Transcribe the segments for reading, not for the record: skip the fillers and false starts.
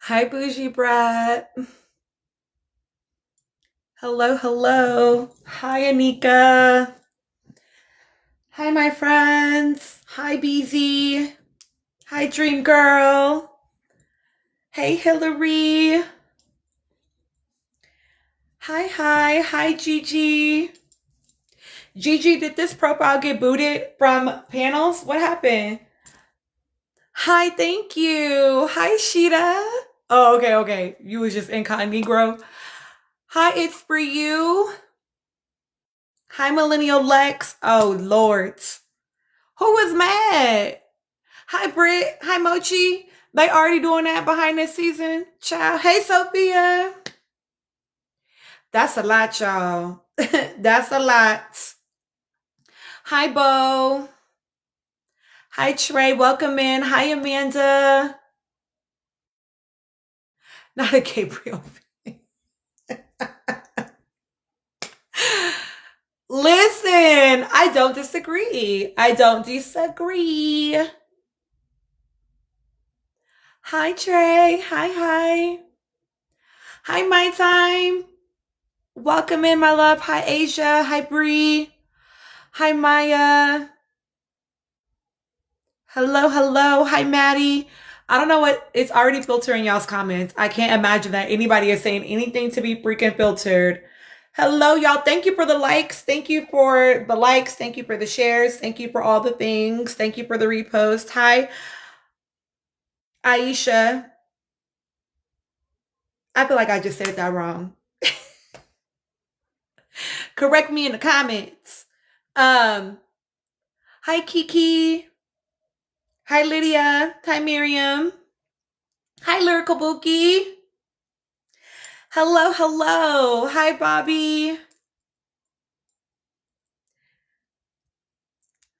Hi, Bougie Brat. Hello, hello. Hi, Anika. Hi, my friends. Hi, BZ. Hi, Dream Girl. Hey, Hillary. Hi, Gigi. Gigi, did this profile get booted from panels? What happened? Hi, thank you. Hi, Sheeta. Oh, okay. You was just incognito. Hi, it's for you. Hi, Millennial Lex. Oh, Lord. Who was mad? Hi, Britt. Hi, Mochi. They already doing that behind this season. Child. Hey, Sophia. That's a lot, y'all. That's a lot. Hi, Bo. Hi, Trey. Welcome in. Hi, Amanda. Not a Gabriel. Listen, I don't disagree. I don't disagree. Hi, Trey. Hi. Hi, My Time. Welcome in, my love. Hi, Asia. Hi, Bree. Hi, Maya. Hello. Hi, Maddie. I don't know what it's already filtering y'all's comments. I can't imagine that anybody is saying anything to be freaking filtered. Hello, y'all. Thank you for the likes. Thank you for the likes. Thank you for the shares. Thank you for all the things. Thank you for the repost. Hi, Aisha. I feel like I just said that wrong. Correct me in the comments. Hi, Kiki. Hi, Lydia. Hi, Miriam. Hi, Lyrical Bookie. Hello. Hi, Bobby.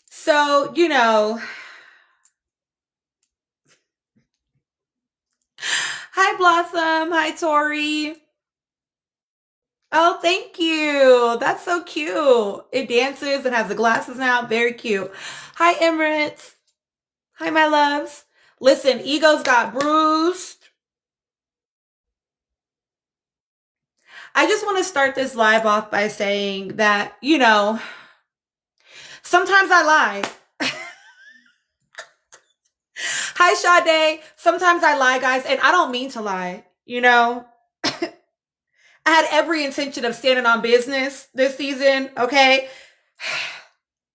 So, hi, Blossom. Hi, Tori. Oh, thank you. That's so cute. It dances and has the glasses now. Very cute. Hi, Emirates. Hi, my loves. Listen, egos got bruised. I just want to start this live off by saying that, sometimes I lie. Hi, Sade. Sometimes I lie, guys, and I don't mean to lie. I had every intention of standing on business this season, okay?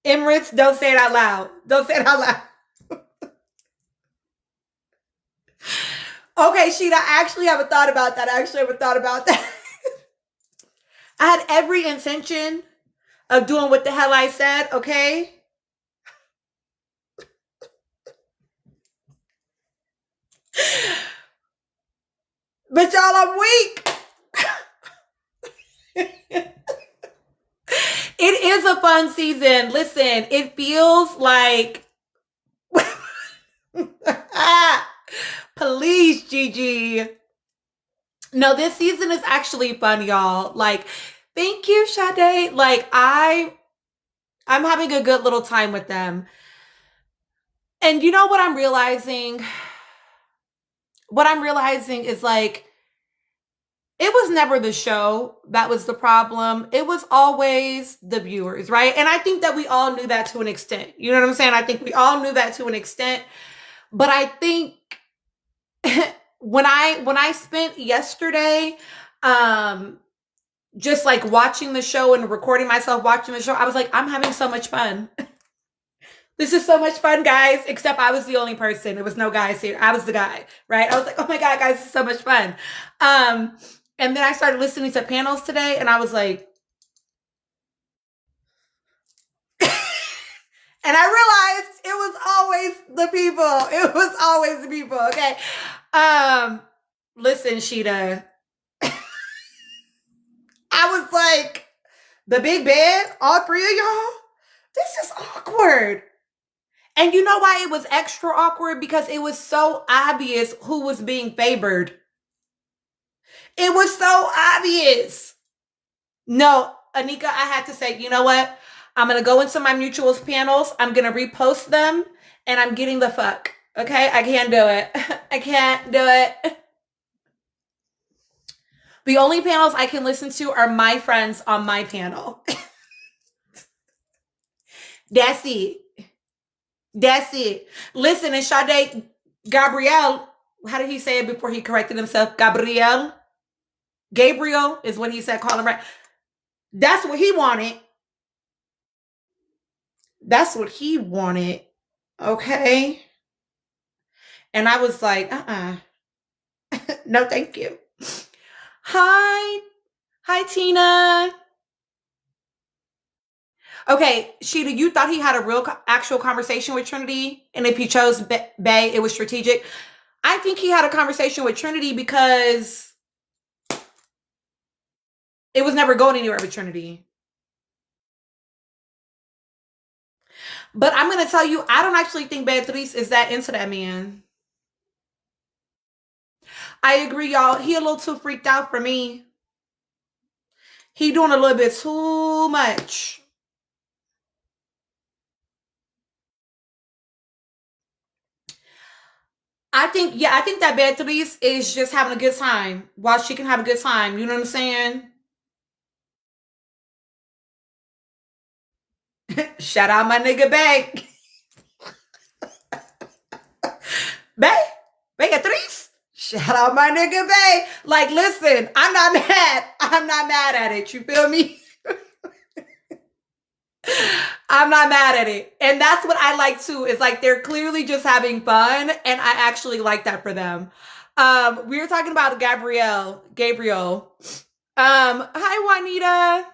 Emirates, don't say it out loud. Don't say it out loud. Okay, Sheeta, I actually haven't thought about that. I had every intention of doing what the hell I said, okay? But y'all, I'm weak. It is a fun season. Listen, it feels like please, Gigi. No, this season is actually fun, y'all. Like, thank you, Sade. Like, I'm having a good little time with them. And you know what I'm realizing? What I'm realizing is like, it was never the show that was the problem. It was always the viewers, right? And I think that we all knew that to an extent. You know what I'm saying? I think we all knew that to an extent. But I think when I spent yesterday just like watching the show and recording myself watching the show, I was like, I'm having so much fun. This is so much fun, guys. Except I was the only person. There was no guys here. I was the guy, right? I was like, oh my God, guys, this is so much fun. And then I started listening to panels today and I was like, and I realized it was always the people. It was always the people, okay? Listen, Sheeta. I was like, the big bed, all three of y'all? This is awkward. And you know why it was extra awkward? Because it was so obvious who was being favored. It was so obvious. No, Anika, I had to say, you know what? I'm going to go into my mutuals panels. I'm going to repost them and I'm getting the fuck. Okay? I can't do it. I can't do it. The only panels I can listen to are my friends on my panel. That's it. That's it. Listen, and Sade, Gabrielle, how did he say it before he corrected himself? Gabriel is what he said, call him right. That's what he wanted. That's what he wanted. Okay. And I was like, no, thank you. Hi. Hi, Tina. Okay, Sheeta, you thought he had a real actual conversation with Trinity, and if he chose Bay, it was strategic. I think he had a conversation with Trinity because it was never going anywhere with Trinity. But I'm going to tell you, I don't actually think Beatrice is that into that man. I agree, y'all. He a little too freaked out for me. He doing a little bit too much. I think that Beatrice is just having a good time while she can have a good time. You know what I'm saying? Shout out my nigga Bay. Beatrice. Shout out my nigga Bay. Like, listen, I'm not mad. I'm not mad at it. You feel me? I'm not mad at it. And that's what I like too. It's like they're clearly just having fun. And I actually like that for them. We were talking about Gabriel. Hi, Juanita.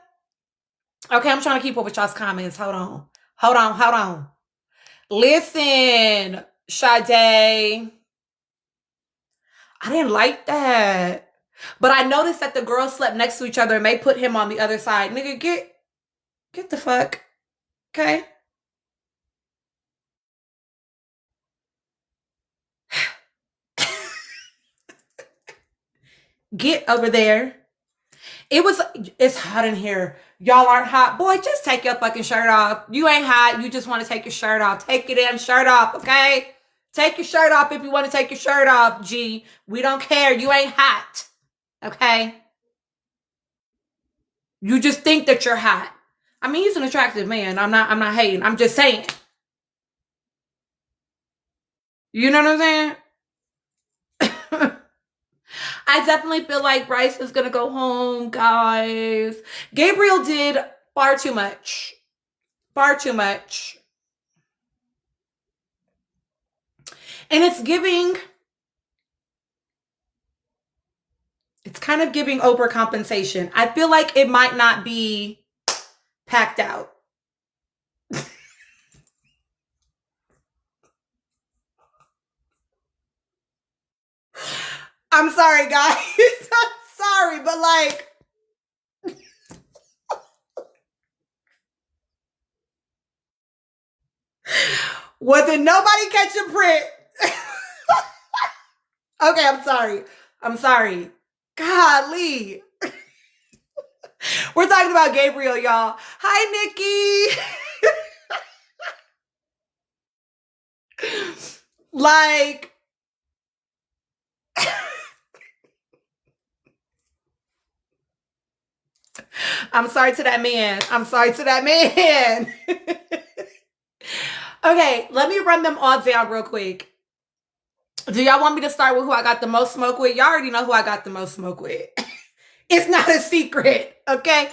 Okay, I'm trying to keep up with y'all's comments. Hold on. Listen, Sade. I didn't like that. But I noticed that the girls slept next to each other and they put him on the other side. Nigga, get the fuck. Okay? Get over there. It's hot in here. Y'all aren't hot. Boy, just take your fucking shirt off. You ain't hot. You just want to take your shirt off. Take your damn shirt off, okay? Take your shirt off if you want to take your shirt off, G. We don't care. You ain't hot. Okay? You just think that you're hot. I mean, he's an attractive man. I'm not hating. I'm just saying. You know what I'm saying? I definitely feel like Bryce is gonna go home, guys. Gabriel did far too much. Far too much. And it's kind of giving overcompensation. I feel like it might not be packed out. I'm sorry, guys. I'm sorry, but like, wasn't nobody catching print? Okay, I'm sorry. Golly. We're talking about Gabriel, y'all. Hi, Nikki. Like, I'm sorry to that man. Okay, let me run them all down real quick. Do y'all want me to start with who I got the most smoke with? Y'all already know who I got the most smoke with. It's not a secret, okay?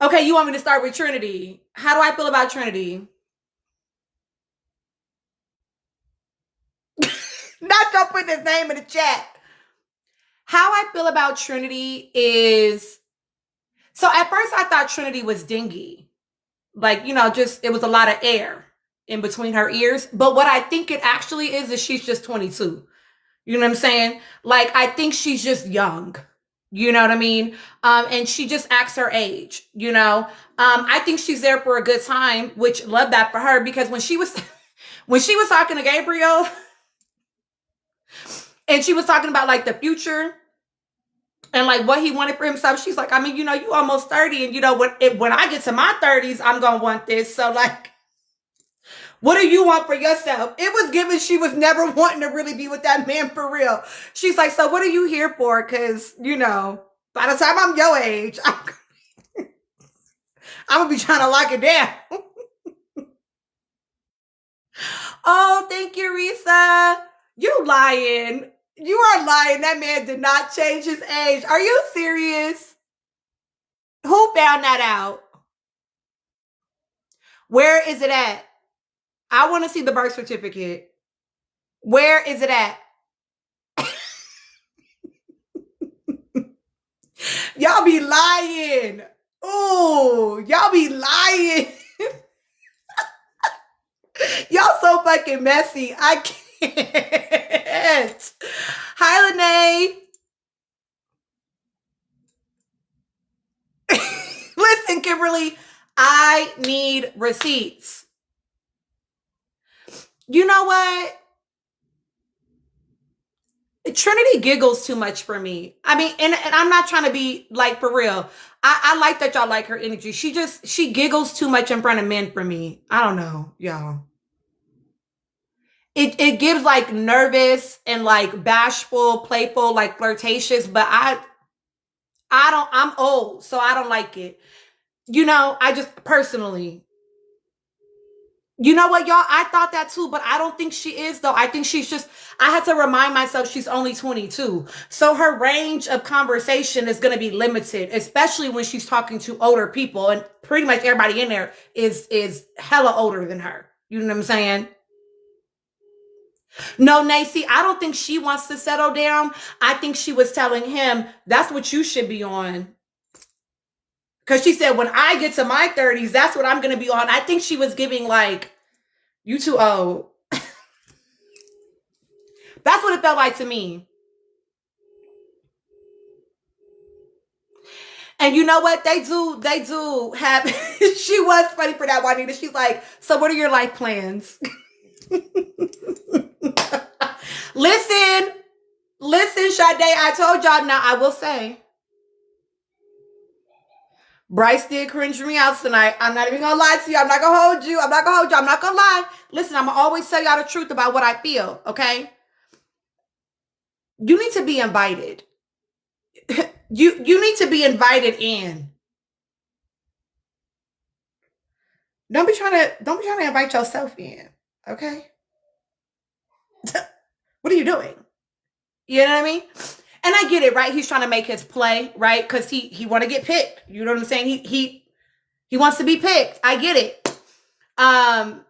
Okay, you want me to start with Trinity. How do I feel about Trinity? Not y'all putting his name in the chat. How I feel about Trinity is... So at first I thought Trinity was dingy. Like, you know, just it was a lot of air in between her ears. But what I think it actually is she's just 22. You know what I'm saying? Like, I think she's just young. You know what I mean? And she just acts her age, you know? I think she's there for a good time, which love that for her, because when she was talking to Gabriel and she was talking about like the future and like what he wanted for himself, she's like, I mean, you know, you almost 30 and you know, when I get to my 30s, I'm going to want this. So like, What do you want for yourself? It was given she was never wanting to really be with that man for real. She's like, so what are you here for? Because, you know, by the time I'm your age, I'm going to be trying to lock it down. Oh, thank you, Risa. You lying. You are lying. That man did not change his age. Are you serious? Who found that out? Where is it at? I want to see the birth certificate. Where is it at? Y'all be lying. Oh, y'all be lying. Y'all so fucking messy. I can't. Hi, Lene. Listen, Kimberly, I need receipts. You know what? Trinity giggles too much for me. I mean, and I'm not trying to be like for real. I like that y'all like her energy. She giggles too much in front of men for me. I don't know, y'all. It gives like nervous and like bashful, playful, like flirtatious, but I'm old, so I don't like it. You know, I just personally. You know what, y'all? I thought that too, but I don't think she is, though. I think I had to remind myself she's only 22. So her range of conversation is going to be limited, especially when she's talking to older people. And pretty much everybody in there is hella older than her. You know what I'm saying? No, Nacy, I don't think she wants to settle down. I think she was telling him, that's what you should be on. Because she said, when I get to my 30s, that's what I'm going to be on. I think she was giving like, you too old. That's what it felt like to me. And you know what? They do have, she was funny for that, Juanita. She's like, so what are your life plans? Listen, Sade, I told y'all. Now I will say, Bryce did cringe me out tonight. I'm not even gonna lie to you. I'm not gonna hold you. I'm not gonna lie. Listen, I'm gonna always tell y'all the truth about what I feel, okay? You need to be invited. you need to be invited in. Don't be trying to invite yourself in, okay? What are you doing? You know what I mean? And I get it, right? He's trying to make his play, right? Because he want to get picked. You know what I'm saying? He wants to be picked. I get it. And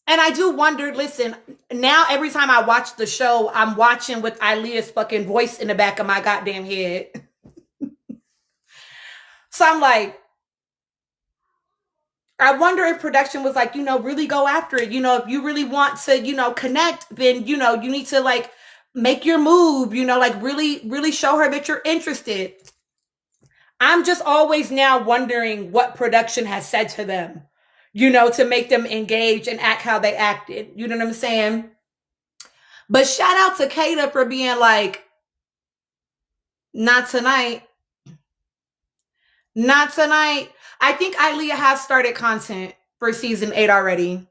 I do wonder, listen, now every time I watch the show, I'm watching with Aaliyah's fucking voice in the back of my goddamn head. So I'm like, I wonder if production was like, really go after it. If you really want to, connect, then, you need to like make your move, like really, really show her that you're interested. I'm just always now wondering what production has said to them, to make them engage and act how they acted. You know what I'm saying? But shout out to Kata for being like, not tonight. Not tonight. I think Aaliyah has started content for season 8 already.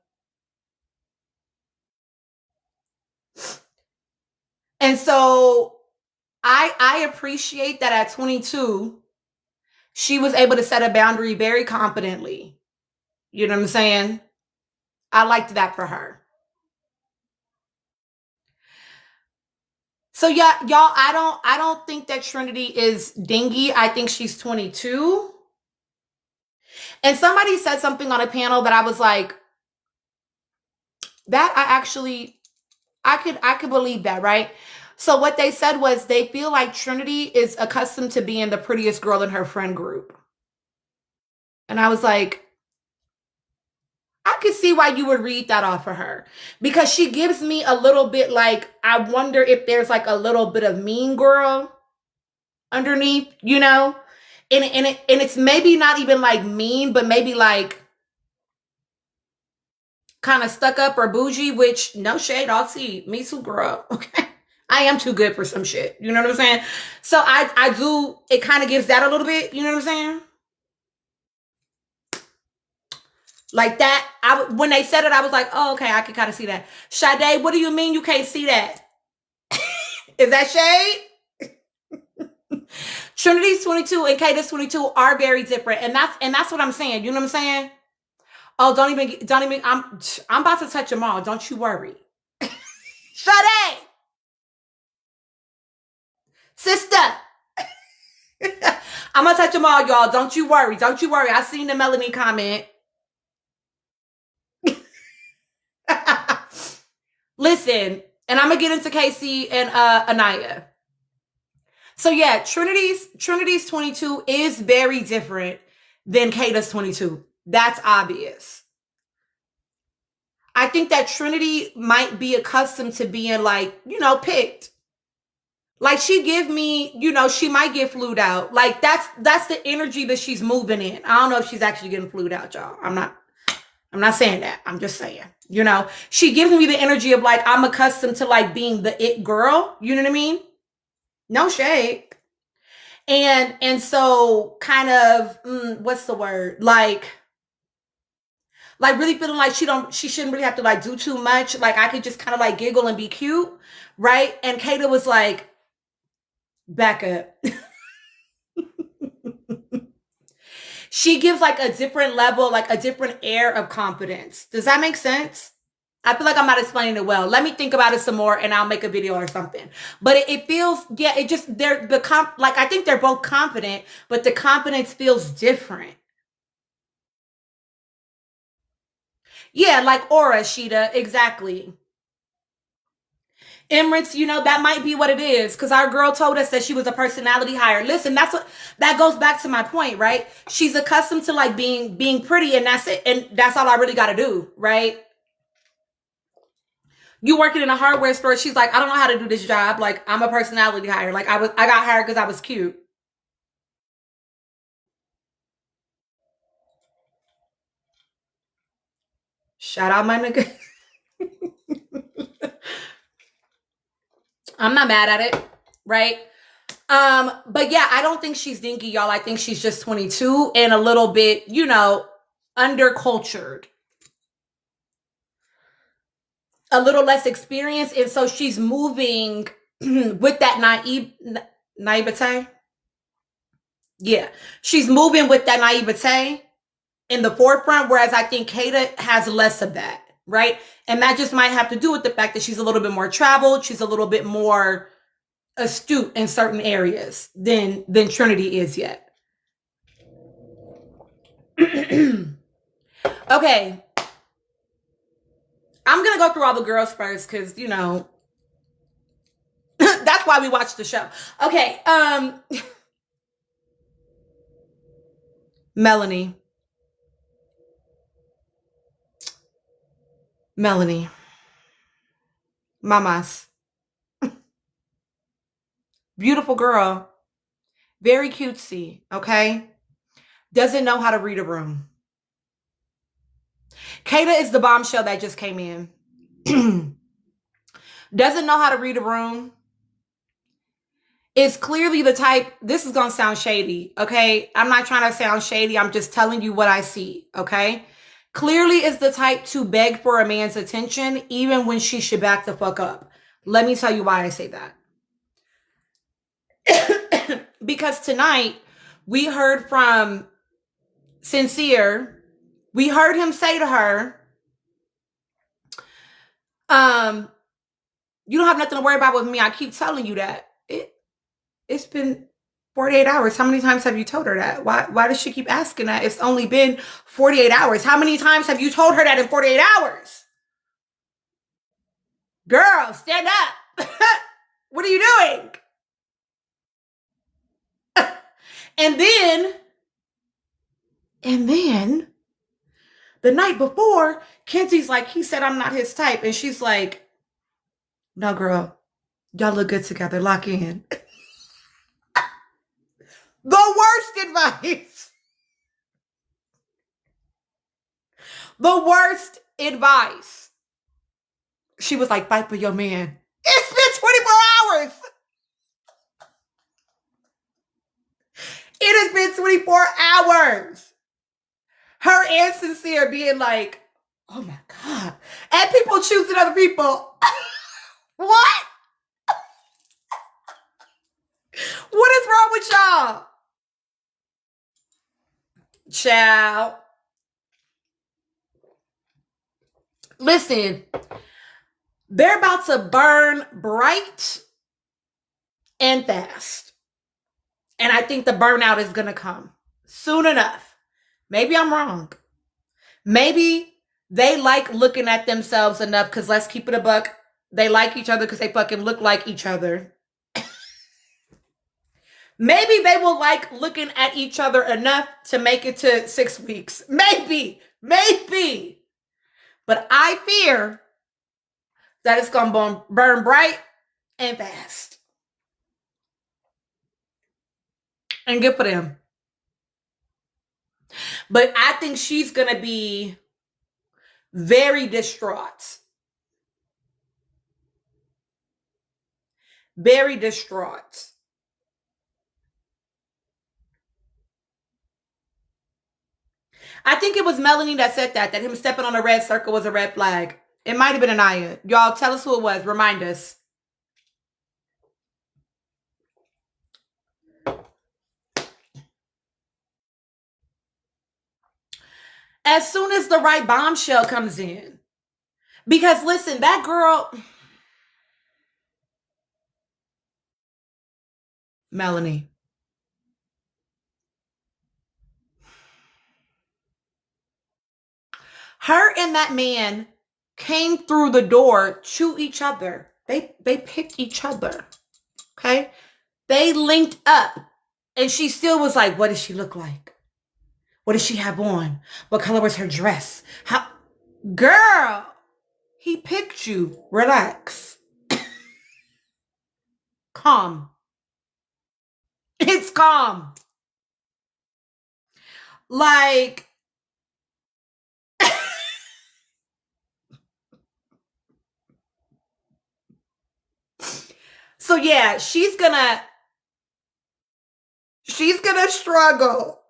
And so I appreciate that at 22, she was able to set a boundary very confidently. You know what I'm saying? I liked that for her. So yeah, y'all, I don't think that Trinity is dingy. I think she's 22. And somebody said something on a panel that I was like, that I could believe that, right? So what they said was they feel like Trinity is accustomed to being the prettiest girl in her friend group. And I was like, I could see why you would read that off of her, because she gives me a little bit like, I wonder if there's like a little bit of mean girl underneath, and it's maybe not even like mean, but maybe like kind of stuck up or bougie, which no shade, I'll see. Me too, girl. Okay. I am too good for some shit. You know what I'm saying? So I do, it kind of gives that a little bit, you know what I'm saying? Like that, when they said it, I was like, oh, okay, I can kind of see that. Sade, what do you mean you can't see that? Is that shade? Trinity's 22 and Kayda's 22 are very different. And that's what I'm saying. You know what I'm saying? Oh, don't even, I'm about to touch them all. Don't you worry. Sade! Sister! I'm gonna touch them all, y'all. Don't you worry. Don't you worry. I seen the Melanie comment. Listen, and I'm gonna get into Casey and Anaya. So yeah, Trinity's 22 is very different than Kayda's 22. That's obvious. I think that Trinity might be accustomed to being like, picked. Like she give me, she might get flued out. Like that's the energy that she's moving in. I don't know if she's actually getting flued out, y'all. I'm not saying that. I'm just saying, she gives me the energy of like, I'm accustomed to like being the it girl. You know what I mean? No shade. And so kind of, what's the word? Like really feeling like she shouldn't really have to like do too much. Like I could just kind of like giggle and be cute. Right. And Kayda was like, back up. She gives like a different level, like a different air of confidence. Does that make sense? I feel like I'm not explaining it well. Let me think about it some more and I'll make a video or something. But it feels, yeah, it just, like, I think they're both confident, but the confidence feels different. Yeah, like aura, Sheeta, exactly. Emirates, that might be what it is. Because our girl told us that she was a personality hire. Listen, that goes back to my point, right? She's accustomed to like being pretty, and that's it. And that's all I really got to do, right? You working in a hardware store, she's like, I don't know how to do this job. Like, I'm a personality hire. Like, I got hired because I was cute. Shout out my nigga. I'm not mad at it, right? But yeah, I don't think she's dinky, y'all. I think she's just 22 and a little bit, undercultured. A little less experienced. And so she's moving with that naivete. Yeah. She's moving with that naivete in the forefront, whereas I think Kayda has less of that, right? And that just might have to do with the fact that she's a little bit more traveled. She's a little bit more astute in certain areas than Trinity is yet. Okay. I'm going to go through all the girls first because, that's why we watch the show. Okay. Melanie. Mamas. Beautiful girl. Very cutesy. Okay. Doesn't know how to read a room. Kayda is the bombshell that just came in. Doesn't know how to read a room. Is clearly the type, this is going to sound shady, okay? I'm not trying to sound shady. I'm just telling you what I see, okay? Clearly is the type to beg for a man's attention, even when she should back the fuck up. Let me tell you why I say that. Because tonight, we heard from Sincere. We heard him say to her, you don't have nothing to worry about with me. I keep telling you that. It's been 48 hours. How many times have you told her that? Why does she keep asking that? It's only been 48 hours. How many times have you told her that in 48 hours? Girl, stand up. What are you doing? And then the night before, Kenzie's like, he said I'm not his type. And she's like, no, girl, y'all look good together. Lock in. The worst advice. The worst advice. She was like, fight for your man. It's been 24 hours. It has been 24 hours. Her and Sincere being like, oh my God. And people choosing other people. What? What is wrong with y'all? Child. Listen, they're about to burn bright and fast. And I think the burnout is going to come soon enough. Maybe I'm wrong. Maybe they like looking at themselves enough, because let's keep it a buck. They like each other because they fucking look like each other. Maybe they will like looking at each other enough to make it to 6 weeks. Maybe. But I fear that it's going to burn bright and fast. And good for them. But I think she's going to be very distraught. Very distraught. I think it was Melanie that said that him stepping on a red circle was a red flag. It might have been Anaya. Y'all tell us who it was. Remind us. As soon as the right bombshell comes in. Because listen, that girl, Melanie. Her and that man came through the door to each other. They picked each other. Okay? They linked up. And she still was like, what does she look like? What does she have on? What color was her dress? How? Girl, he picked you. Relax. Calm. It's calm. Like, so yeah, she's gonna struggle.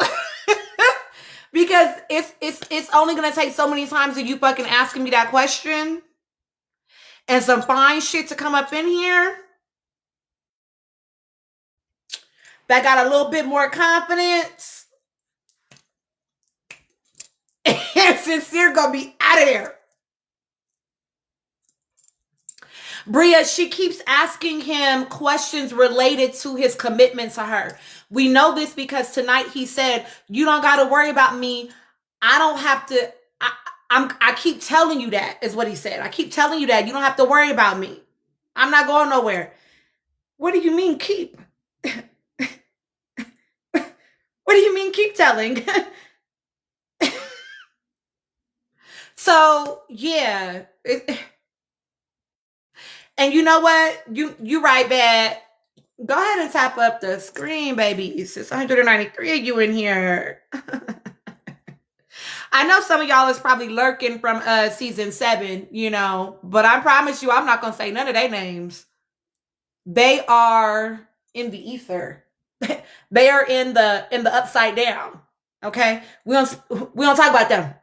Because it's only gonna take so many times of you fucking asking me that question and some fine shit to come up in here that got a little bit more confidence. And Sincere gonna be out of there. Bria, she keeps asking him questions related to his commitment to her. We know this because tonight he said, you don't got to worry about me. I don't have to. I keep telling you that is what he said. I keep telling you that. You don't have to worry about me. I'm not going nowhere. What do you mean keep? What do you mean keep telling? So, yeah. And you know what? You right, Bad. Go ahead and tap up the screen, babies. It's 193 of you in here. I know some of y'all is probably lurking from season 7, you know, but I promise you I'm not going to say none of their names. They are in the ether. They are in the upside down. Okay? We don't talk about them.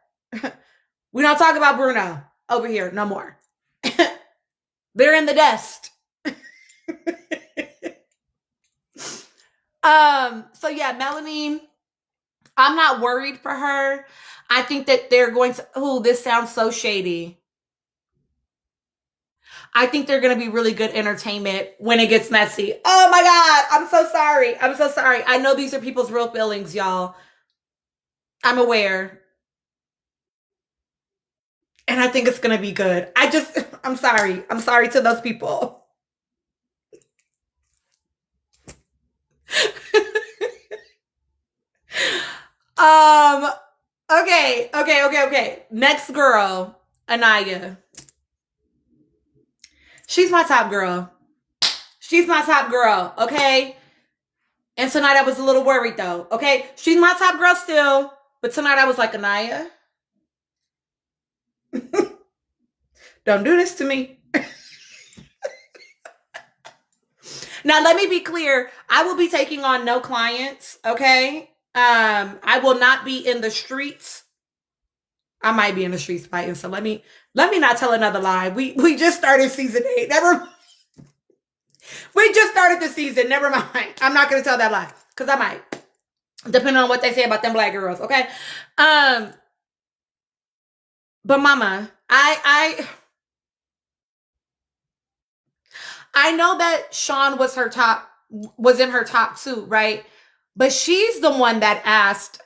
We don't talk about Bruno over here no more. They're in the dust. So yeah, Melanie, I'm not worried for her. I think that they're going to, this sounds so shady. I think they're going to be really good entertainment when it gets messy. Oh my God. I'm so sorry. I know these are people's real feelings, y'all. I'm aware. And I think it's going to be good. I'm sorry. I'm sorry to those people. Okay. Next girl, Anaya. She's my top girl. Okay? And tonight I was a little worried though, okay? She's my top girl still, but tonight I was like, Anaya, don't do this to me. Now, let me be clear. I will be taking on no clients, okay? I will not be in the streets I might be in the streets fighting. So let me not tell another lie. We just started season 8. We just started the season. Never mind. I'm not gonna tell that lie because I might, depending on what they say about them black girls. Okay. But mama, I know that Sean was in her top 2, right? But she's the one that asked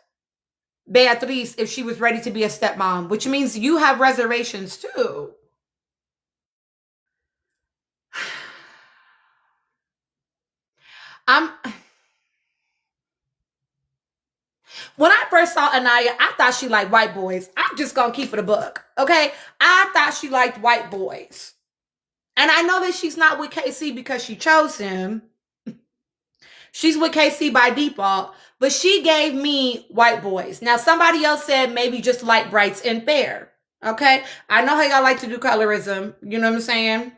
Beatrice if she was ready to be a stepmom, which means you have reservations too. I'm When I first saw Anaya, I thought she liked white boys. I'm just gonna keep it a book, okay? I thought she liked white boys. And I know that she's not with KC because she chose him. She's with KC by default, but she gave me white boys. Now, somebody else said maybe just light brights and fair, okay? I know how y'all like to do colorism. You know what I'm saying?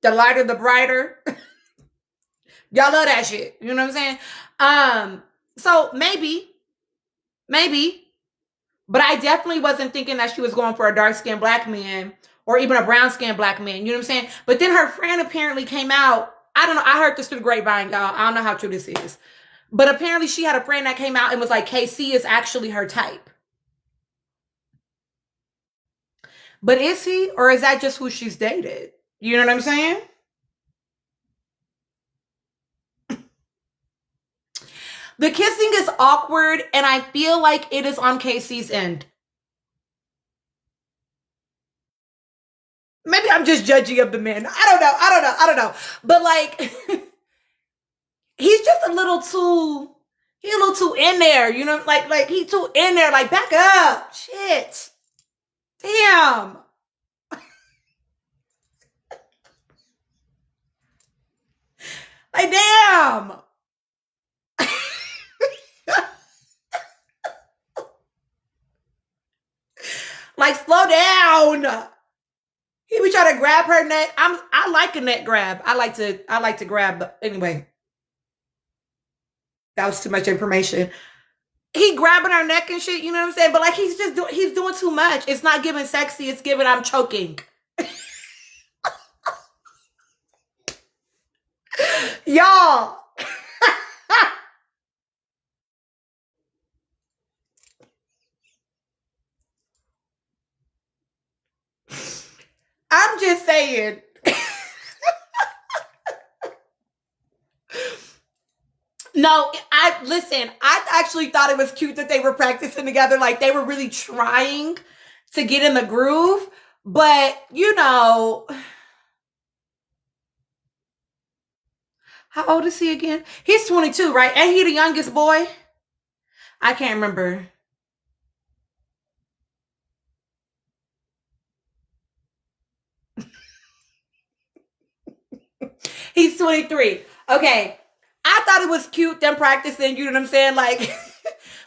The lighter, the brighter. Y'all love that shit. You know what I'm saying? So maybe, but I definitely wasn't thinking that she was going for a dark-skinned black man or even a brown-skinned black man. You know what I'm saying? But then her friend apparently came out. I don't know. I heard this through the grapevine, y'all. I don't know how true this is. But apparently she had a friend that came out and was like, KC is actually her type. But is he? Or is that just who she's dated? You know what I'm saying? The kissing is awkward, and I feel like it is on KC's end. Maybe I'm just judgy of the men. I don't know. But like, he's just a little too in there, you know, like he too in there, like back up. Shit. Damn. Like damn. Like slow down. He be trying to grab her neck. I like a neck grab. I like to grab, but anyway. That was too much information. He grabbing her neck and shit, you know what I'm saying? But like he's doing too much. It's not giving sexy, it's giving I'm choking. Y'all. I'm just saying. No, I actually thought it was cute that they were practicing together. Like they were really trying to get in the groove. But, you know, how old is he again? He's 22, right? Ain't he the youngest boy? I can't remember. He's 23. Okay. I thought it was cute them practicing, you know what I'm saying? Like,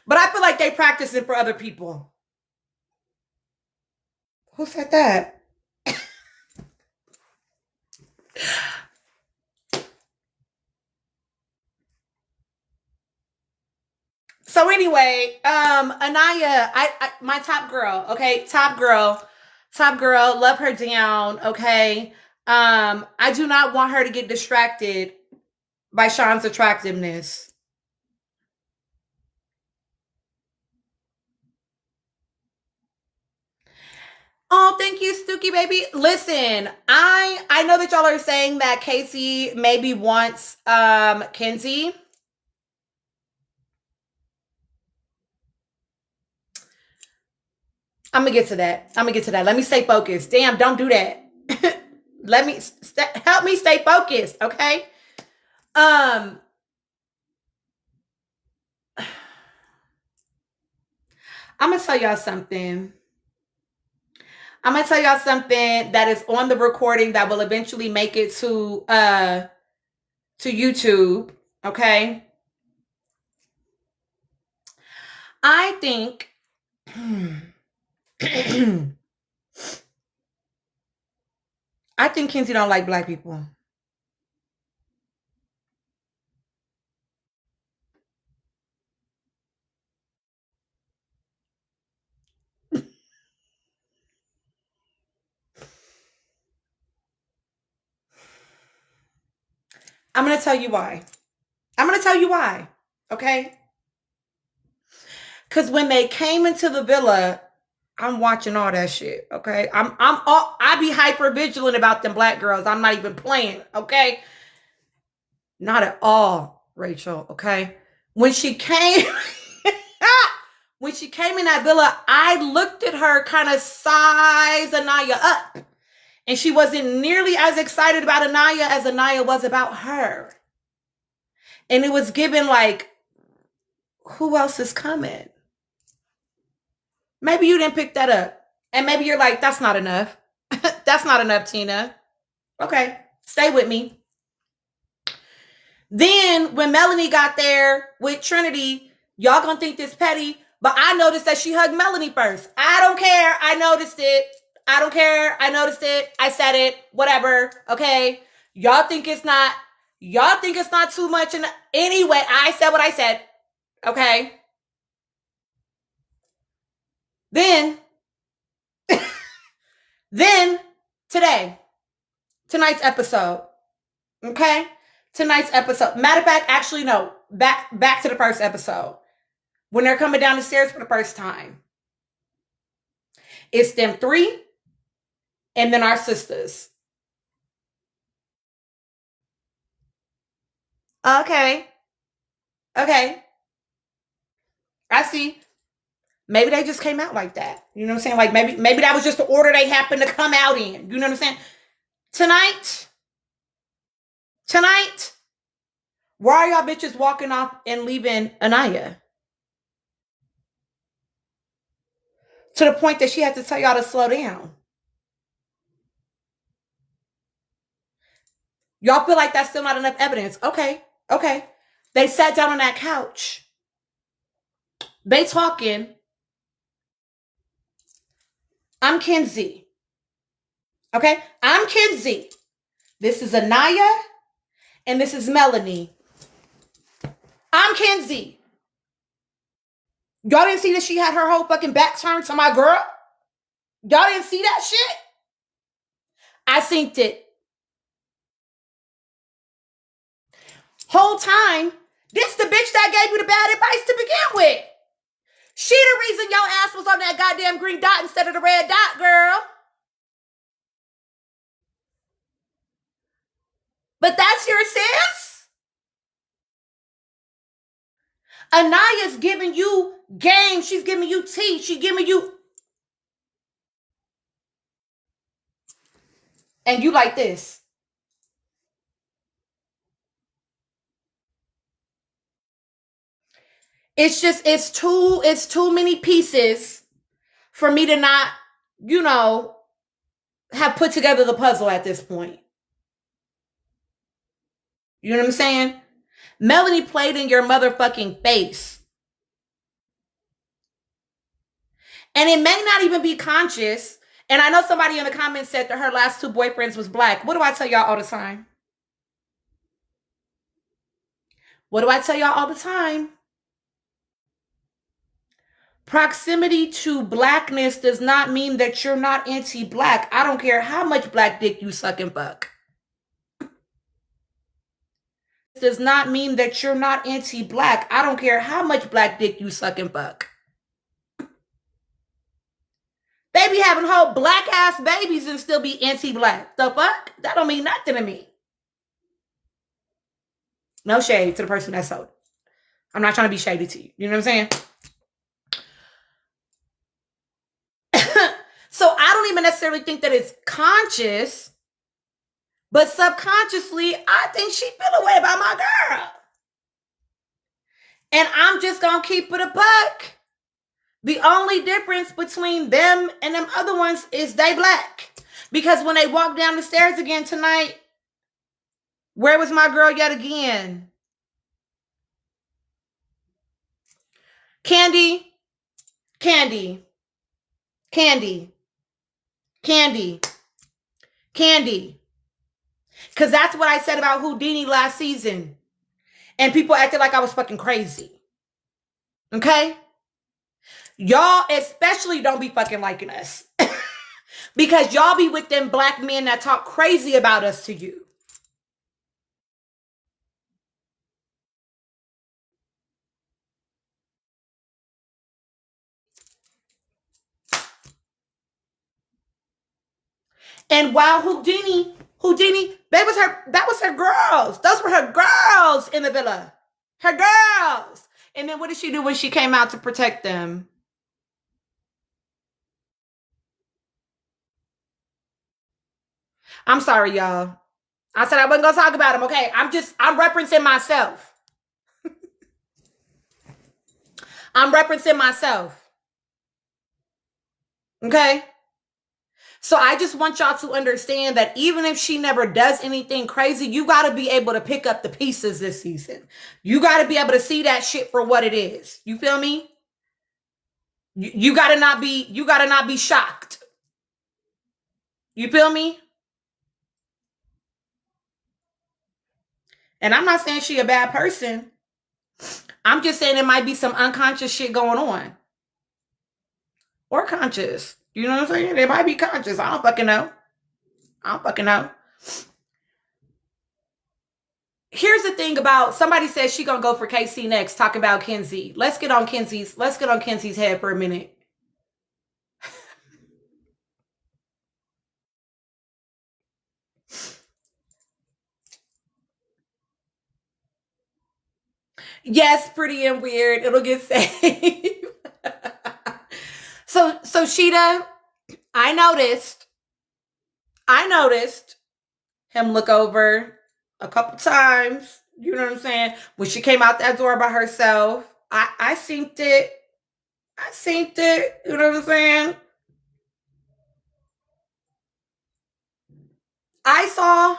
but I feel like they practicing for other people. Who said that? So anyway, Anaya, my top girl, okay, top girl, love her down, okay. I do not want her to get distracted by Sean's attractiveness. Oh, thank you, Stooky baby. Listen, I know that y'all are saying that Casey maybe wants Kenzie. I'm gonna get to that. Let me stay focused. Damn, don't do that. Let me help me stay focused, okay? I'm gonna tell y'all something. I'm gonna tell y'all something that is on the recording that will eventually make it to YouTube. Okay. I think I think Kenzie don't like black people. I'm going to tell you why. I'm going to tell you why. Okay? Because when they came into the villa, I'm watching all that shit. Okay? I be hyper vigilant about them black girls. I'm not even playing. Okay? Not at all, Rachel. Okay? When she came, when she came in that villa, I looked at her kind of size Anaya up. And she wasn't nearly as excited about Anaya as Anaya was about her. And it was given like, who else is coming? Maybe you didn't pick that up. And maybe you're like, that's not enough. That's not enough, Tina. Okay, stay with me. Then when Melanie got there with Trinity, y'all gonna think this petty, but I noticed that she hugged Melanie first. I don't care. I noticed it. I don't care. I noticed it. I said it. Whatever. Okay. Y'all think it's not too much. And anyway, I said what I said. Okay. Then tonight's episode. Okay. Tonight's episode. Matter of fact, actually, no. Back to the first episode. When they're coming down the stairs for the first time. It's them three. And then our sisters. Okay. I see. Maybe they just came out like that. You know what I'm saying? Like maybe that was just the order they happened to come out in. You know what I'm saying? Tonight, why are y'all bitches walking off and leaving Anaya? To the point that she had to tell y'all to slow down. Y'all feel like that's still not enough evidence. Okay. They sat down on that couch. They talking. I'm Kenzie. Okay? I'm Kenzie. This is Anaya. And this is Melanie. I'm Kenzie. Y'all didn't see that she had her whole fucking back turned to my girl? Y'all didn't see that shit? I synced it. Whole time, this the bitch that gave you the bad advice to begin with. She the reason your ass was on that goddamn green dot instead of the red dot, girl. But that's your sis? Anaya's giving you game. She's giving you tea. She's giving you... And you like this. It's too many pieces for me to not, have put together the puzzle at this point. You know what I'm saying? Melanie played in your motherfucking face. And it may not even be conscious. And I know somebody in the comments said that her last two boyfriends was black. What do I tell y'all all the time? Proximity to blackness does not mean that you're not anti-black. I don't care how much black dick you suck and fuck. Does not mean that you're not anti-black. I don't care how much black dick you suck and fuck. They be having whole black ass babies and still be anti-black. The fuck? That don't mean nothing to me. No shade to the person that sold it. I'm not trying to be shady to you. You know what I'm saying? So I don't even necessarily think that it's conscious, but subconsciously, I think she feel a way about my girl. And I'm just going to keep it a buck. The only difference between them and them other ones is they black. Because when they walk down the stairs again tonight, where was my girl yet again? Candy. Because that's what I said about Houdini last season. And people acted like I was fucking crazy. Okay? Y'all especially don't be fucking liking us. Because y'all be with them black men that talk crazy about us to you. And while Houdini, that was her girls. Those were her girls in the villa. Her girls. And then what did she do when she came out to protect them? I'm sorry, y'all. I said I wasn't gonna talk about him, okay? I'm referencing myself. I'm referencing myself. Okay? So I just want y'all to understand that even if she never does anything crazy, you got to be able to pick up the pieces this season. You got to be able to see that shit for what it is. You feel me? You got to not be shocked. You feel me? And I'm not saying she a bad person. I'm just saying there might be some unconscious shit going on. Or conscious. You know what I'm saying? They might be conscious. I don't fucking know. Here's the thing about somebody says she gonna go for KC next, talking about Kenzie. Let's get on Kenzie's head for a minute. Yes, pretty and weird. It'll get saved. So Sheeta, I noticed him look over a couple times. You know what I'm saying? When she came out that door by herself, I synced it. You know what I'm saying? I saw.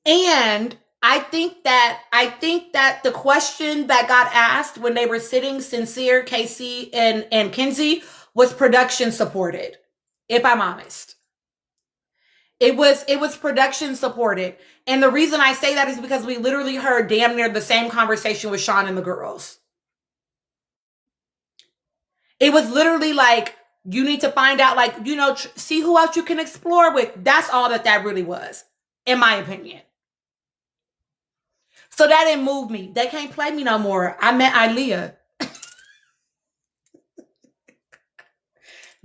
And I think that the question that got asked when they were sitting, Sincere, KC, and Kenzie, was production supported, if I'm honest. It was production supported. And the reason I say that is because we literally heard damn near the same conversation with Sean and the girls. It was literally like, you need to find out, like, you know, see who else you can explore with. That's all that really was, in my opinion. So that didn't move me. They can't play me no more. I met Ilea.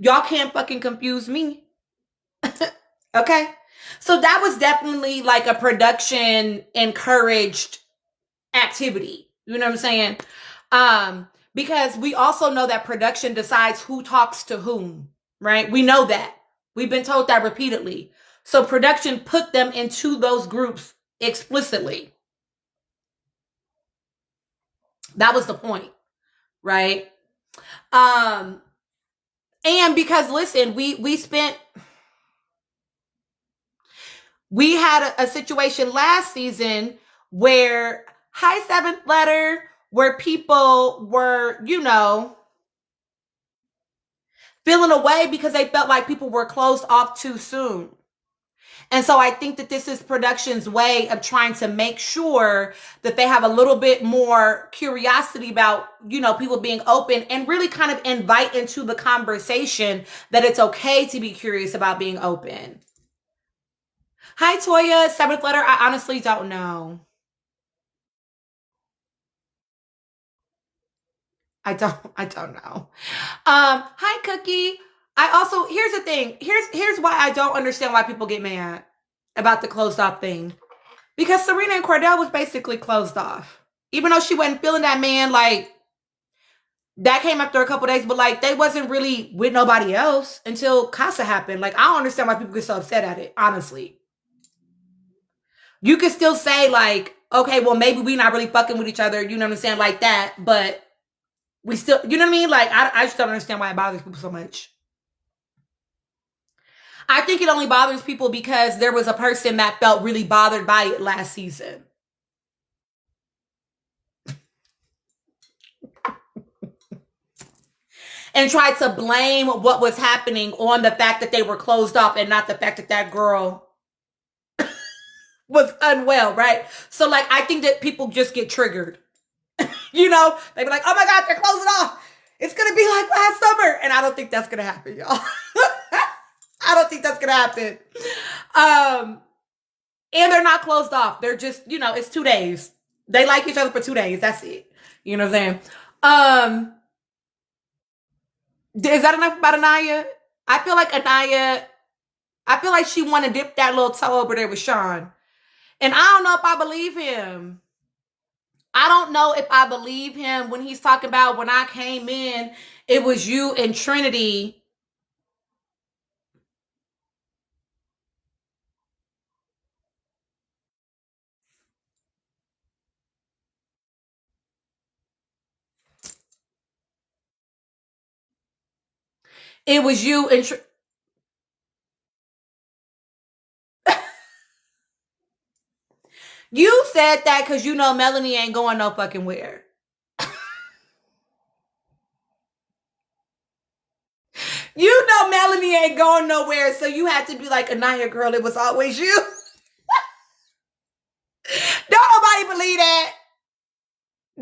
Y'all can't fucking confuse me. Okay? So that was definitely like a production encouraged activity. You know what I'm saying? Because we also know that production decides who talks to whom, right? We know that. We've been told that repeatedly. So production put them into those groups explicitly. That was the point, right? And because listen, we had a situation last season where high seventh letter, where people were, you know, feeling away because they felt like people were closed off too soon. And so I think that this is production's way of trying to make sure that they have a little bit more curiosity about, you know, people being open, and really kind of invite into the conversation that it's okay to be curious about being open. Hi, Toya. Seventh letter. I honestly don't know. I don't know. Hi, Cookie. Here's the thing. Here's why I don't understand why people get mad about the closed off thing. Because Serena and Cordell was basically closed off. Even though she wasn't feeling that man, like, that came after a couple days, but like, they wasn't really with nobody else until Casa happened. Like, I don't understand why people get so upset at it, honestly. You could still say, like, okay, well, maybe we're not really fucking with each other, you know what I'm saying, like that, but we still, you know what I mean? Like, I just don't understand why it bothers people so much. I think it only bothers people because there was a person that felt really bothered by it last season. And tried to blame what was happening on the fact that they were closed off and not the fact that that girl was unwell, right? So, like, I think that people just get triggered. You know, they be like, oh my God, they're closing off. It's going to be like last summer. And I don't think that's going to happen, y'all. I don't think that's going to happen. And they're not closed off. They're just, you know, it's 2 days. They like each other for 2 days. That's it. You know what I'm saying? Is that enough about Anaya? I feel like Anaya, I feel like she want to dip that little toe over there with Sean. And I don't know if I believe him. I don't know if I believe him when he's talking about when I came in, it was you and Trinity. It was you and you said that because you know Melanie ain't going no fucking where. You know Melanie ain't going nowhere, so you had to be like, Anaya, girl, it was always you. Don't nobody believe that.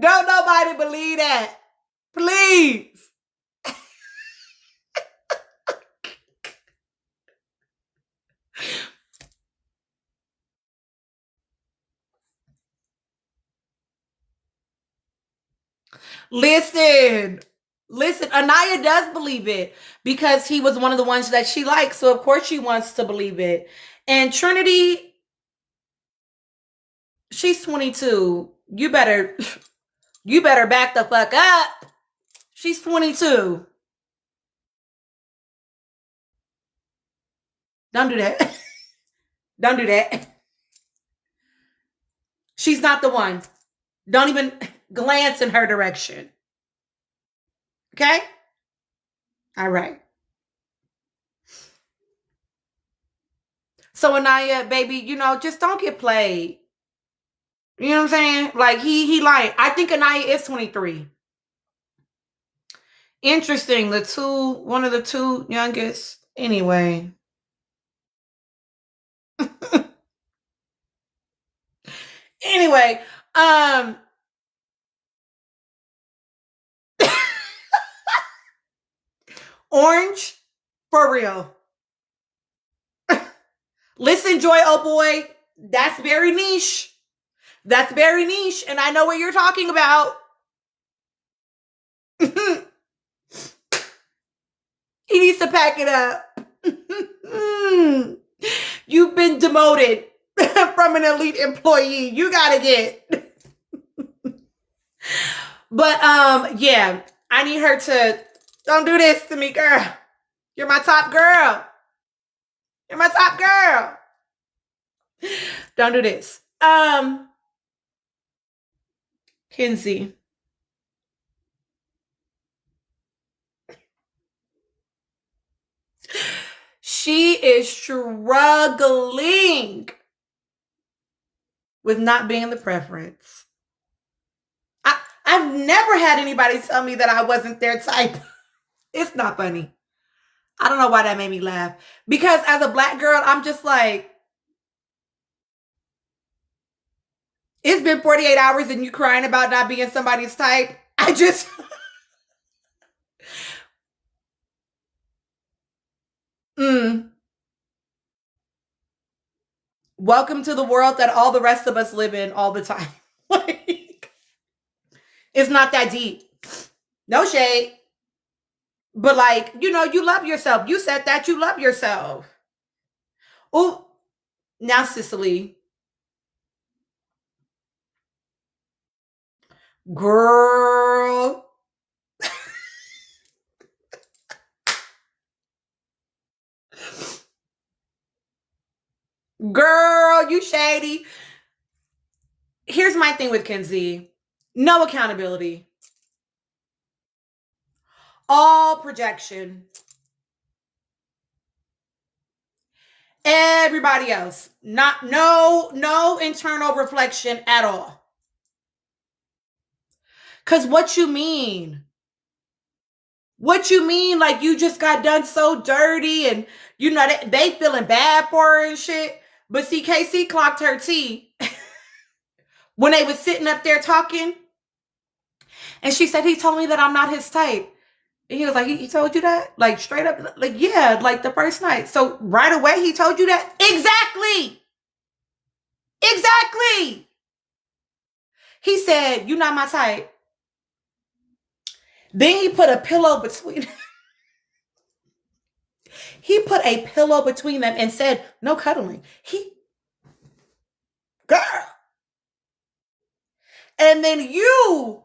Don't nobody believe that. Please. Listen, Anaya does believe it because he was one of the ones that she likes. So of course she wants to believe it. And Trinity, she's 22. You better back the fuck up. She's 22. Don't do that. Don't do that. She's not the one. Don't even glance in her direction. Okay? All right. So Anaya, baby, you know, just don't get played. You know what I'm saying? Like he lying. I think Anaya is 23. Interesting. One of the two youngest. Anyway. Anyway, Orange, for real. Listen, Joy, oh boy, that's very niche. That's very niche, and I know what you're talking about. He needs to pack it up. You've been demoted from an elite employee. You gotta get. But yeah, I need her to don't do this to me, girl. You're my top girl. You're my top girl. Don't do this. Kenzie. She is struggling with not being the preference. I've never had anybody tell me that I wasn't their type. It's not funny. I don't know why that made me laugh. Because as a black girl, I'm just like, it's been 48 hours and you crying about not being somebody's type. I just... Welcome to the world that all the rest of us live in all the time. Like, it's not that deep. No shade. But like, you know, you love yourself. You said that you love yourself. Oh, now Cicely. Girl. Girl, you shady. Here's my thing with Kenzie. No accountability. All projection. Everybody else. No internal reflection at all. Cause what you mean? What you mean? Like you just got done so dirty and you know they feeling bad for her and shit. But see, KC clocked her tea when they was sitting up there talking. And she said, he told me that I'm not his type. And he was like, he told you that? Like straight up, like, yeah, like the first night. So right away he told you that? Exactly. Exactly. He said, you're not my type. Then he put a pillow between. He put a pillow between them and said, no cuddling. Girl. And then you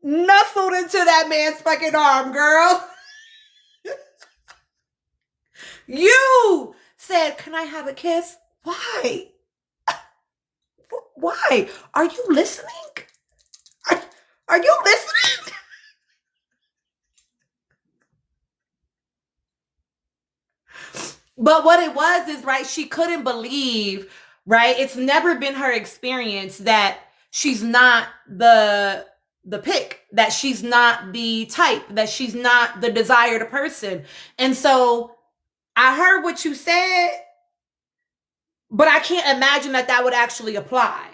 nuzzled into that man's fucking arm, girl. You said, can I have a kiss? Why? Why? Are you listening? Are you listening? But what it was is, right, she couldn't believe, right? It's never been her experience that she's not the pick, that she's not the type, that she's not the desired person. And so I heard what you said, but I can't imagine that that would actually apply.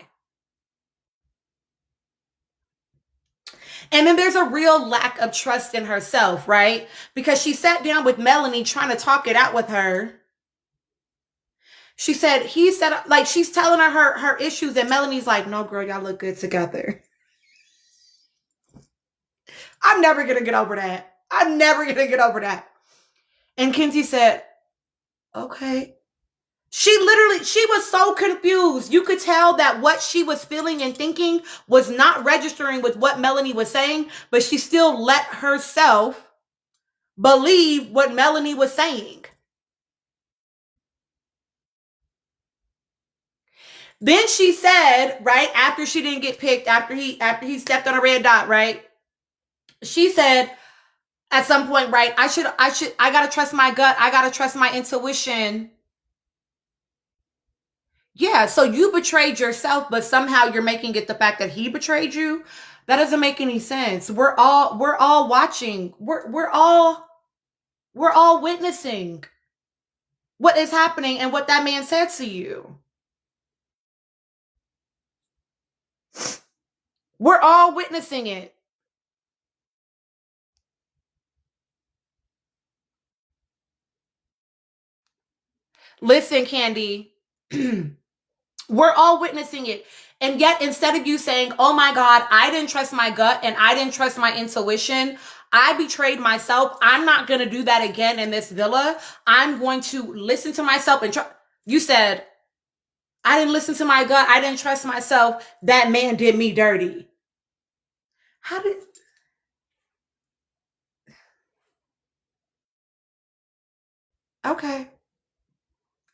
And then there's a real lack of trust in herself, right? Because she sat down with Melanie trying to talk it out with her. She said, he said, like, she's telling her issues, and Melanie's like, no, girl, y'all look good together. I'm never going to get over that. I'm never going to get over that. And Kenzie said, okay. She was so confused. You could tell that what she was feeling and thinking was not registering with what Melanie was saying, but she still let herself believe what Melanie was saying. Then she said, right, after she didn't get picked, after he stepped on a red dot, right? She said at some point, right, I gotta trust my gut. I gotta trust my intuition. Yeah, so you betrayed yourself, but somehow you're making it the fact that he betrayed you. That doesn't make any sense. We're all watching. We're all witnessing what is happening and what that man said to you. We're all witnessing it. Listen, Candy, we're all witnessing it. And yet, instead of you saying, oh my God, I didn't trust my gut and I didn't trust my intuition, I betrayed myself. I'm not going to do that again in this villa. I'm going to listen to myself and trust. You said, I didn't listen to my gut. I didn't trust myself. That man did me dirty. How did... Okay.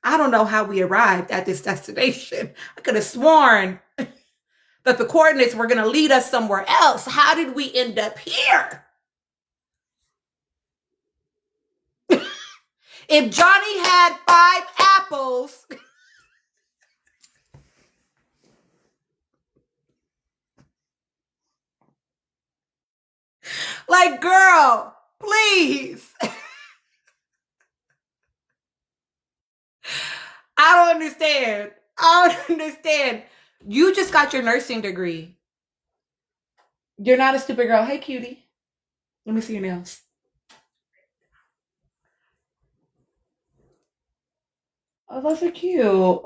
I don't know how we arrived at this destination. I could have sworn that the coordinates were going to lead us somewhere else. How did we end up here? If Johnny had 5 apples, like, girl, please. I don't understand. I don't understand. You just got your nursing degree. You're not a stupid girl. Hey, cutie. Let me see your nails. Oh, those are cute.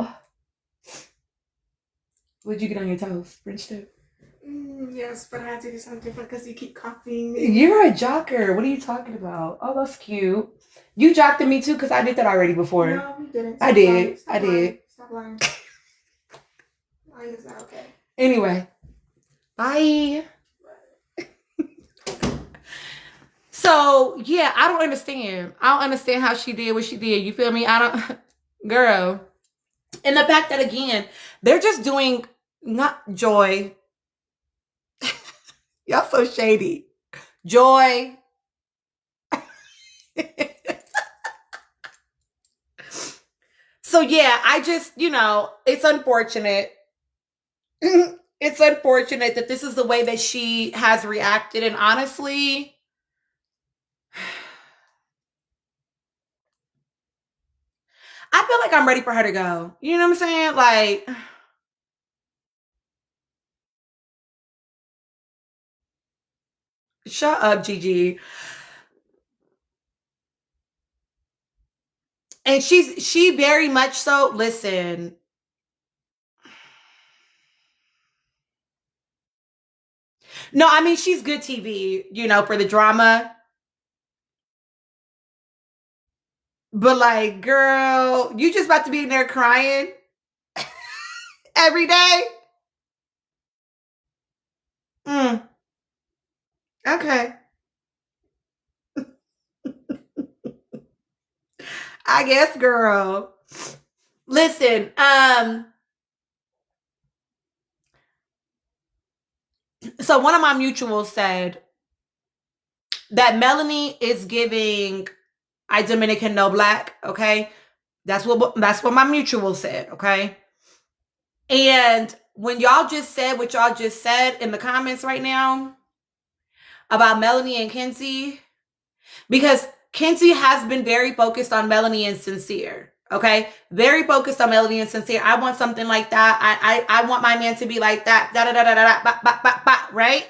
What'd you get on your toes? French tip? Yes, but I had to do something different because you keep copying me. You're a jocker. What are you talking about? Oh, that's cute. You jocked at me too because I did that already before. No, you didn't. Stop I did. Lying. Stop I lying. Did. Stop lying. Lying is not okay. Anyway, bye. So, yeah, I don't understand. I don't understand how she did what she did. You feel me? I don't... Girl. And the fact that, again, they're just doing... Not Joy. Y'all so shady. Joy. So, yeah, I just, it's unfortunate. It's unfortunate that this is the way that she has reacted. And honestly... I feel like I'm ready for her to go. You know what I'm saying? Like, shut up, Gigi. And she very much so, listen. No, I mean, she's good TV, for the drama. But like, girl, you just about to be in there crying every day? Mm, okay. I guess, girl. Listen, so one of my mutuals said that Melanie is giving I Dominican no black, okay? That's what my mutual said, okay? And when y'all just said what y'all just said in the comments right now about Melanie and Kenzie, because Kenzie has been very focused on Melanie and Sincere. Okay, very focused on Melanie and Sincere. I want something like that. I want my man to be like that. Da da da da da ba, ba, ba, ba, right?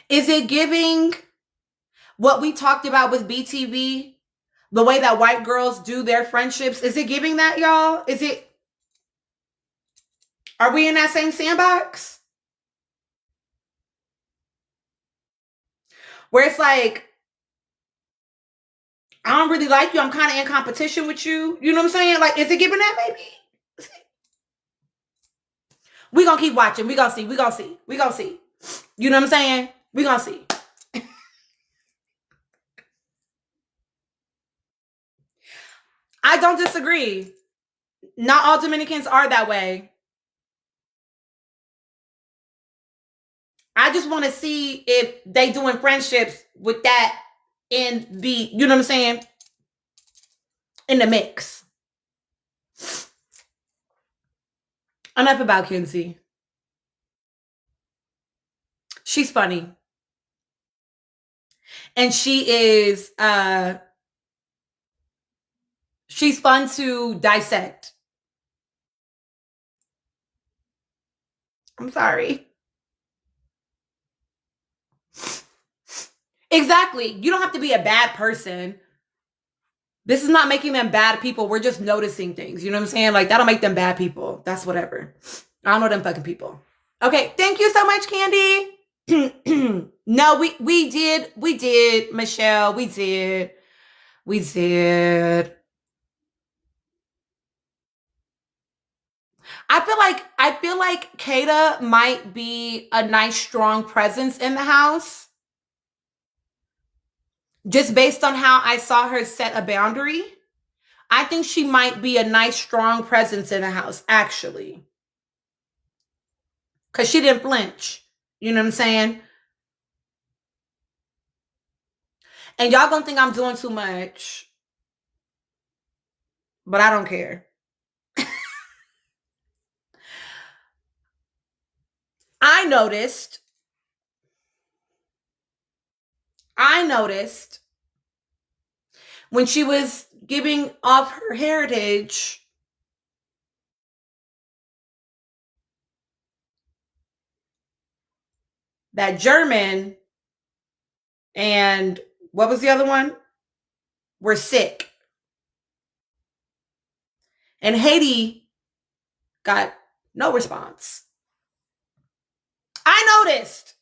Is it giving what we talked about with BTV? The way that white girls do their friendships? Is it giving that, y'all? Is it? Are we in that same sandbox? Where it's like, I don't really like you. I'm kind of in competition with you. You know what I'm saying? Like, is it giving that, maybe? We gonna keep watching. We gonna see. We gonna see. We gonna see. You know what I'm saying? We gonna see. I don't disagree. Not all Dominicans are that way. I just want to see if they doing friendships with that in the, you know what I'm saying, in the mix. Enough about Kenzie. She's funny. And she's fun to dissect. I'm sorry. Exactly. You don't have to be a bad person. This is not making them bad people. We're just noticing things. You know what I'm saying? Like, that'll make them bad people. That's whatever. I don't know them fucking people. Okay. Thank you so much, Candy. No, we did, Michelle. We did. I feel like Kata might be a nice, strong presence in the house. Just based on how I saw her set a boundary. I think she might be a nice, strong presence in the house, actually. Because she didn't flinch. You know what I'm saying? And y'all gonna think I'm doing too much. But I don't care. I noticed when she was giving off her heritage that German and what was the other one? Were sick. And Haiti got no response. I noticed.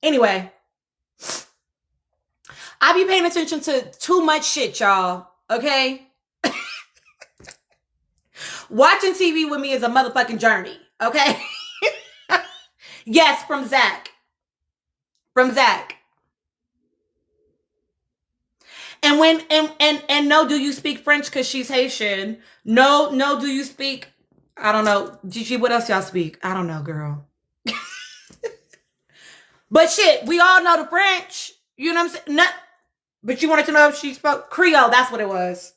Anyway, I be paying attention to too much shit, y'all. Okay? Watching TV with me is a motherfucking journey. Okay? Yes, from Zach. From Zach. And when and no, do you speak French because she's Haitian? No, do you speak? I don't know. Gigi, what else y'all speak? I don't know, girl. But shit, we all know the French. You know what I'm saying? Not, but you wanted to know if she spoke Creole. That's what it was.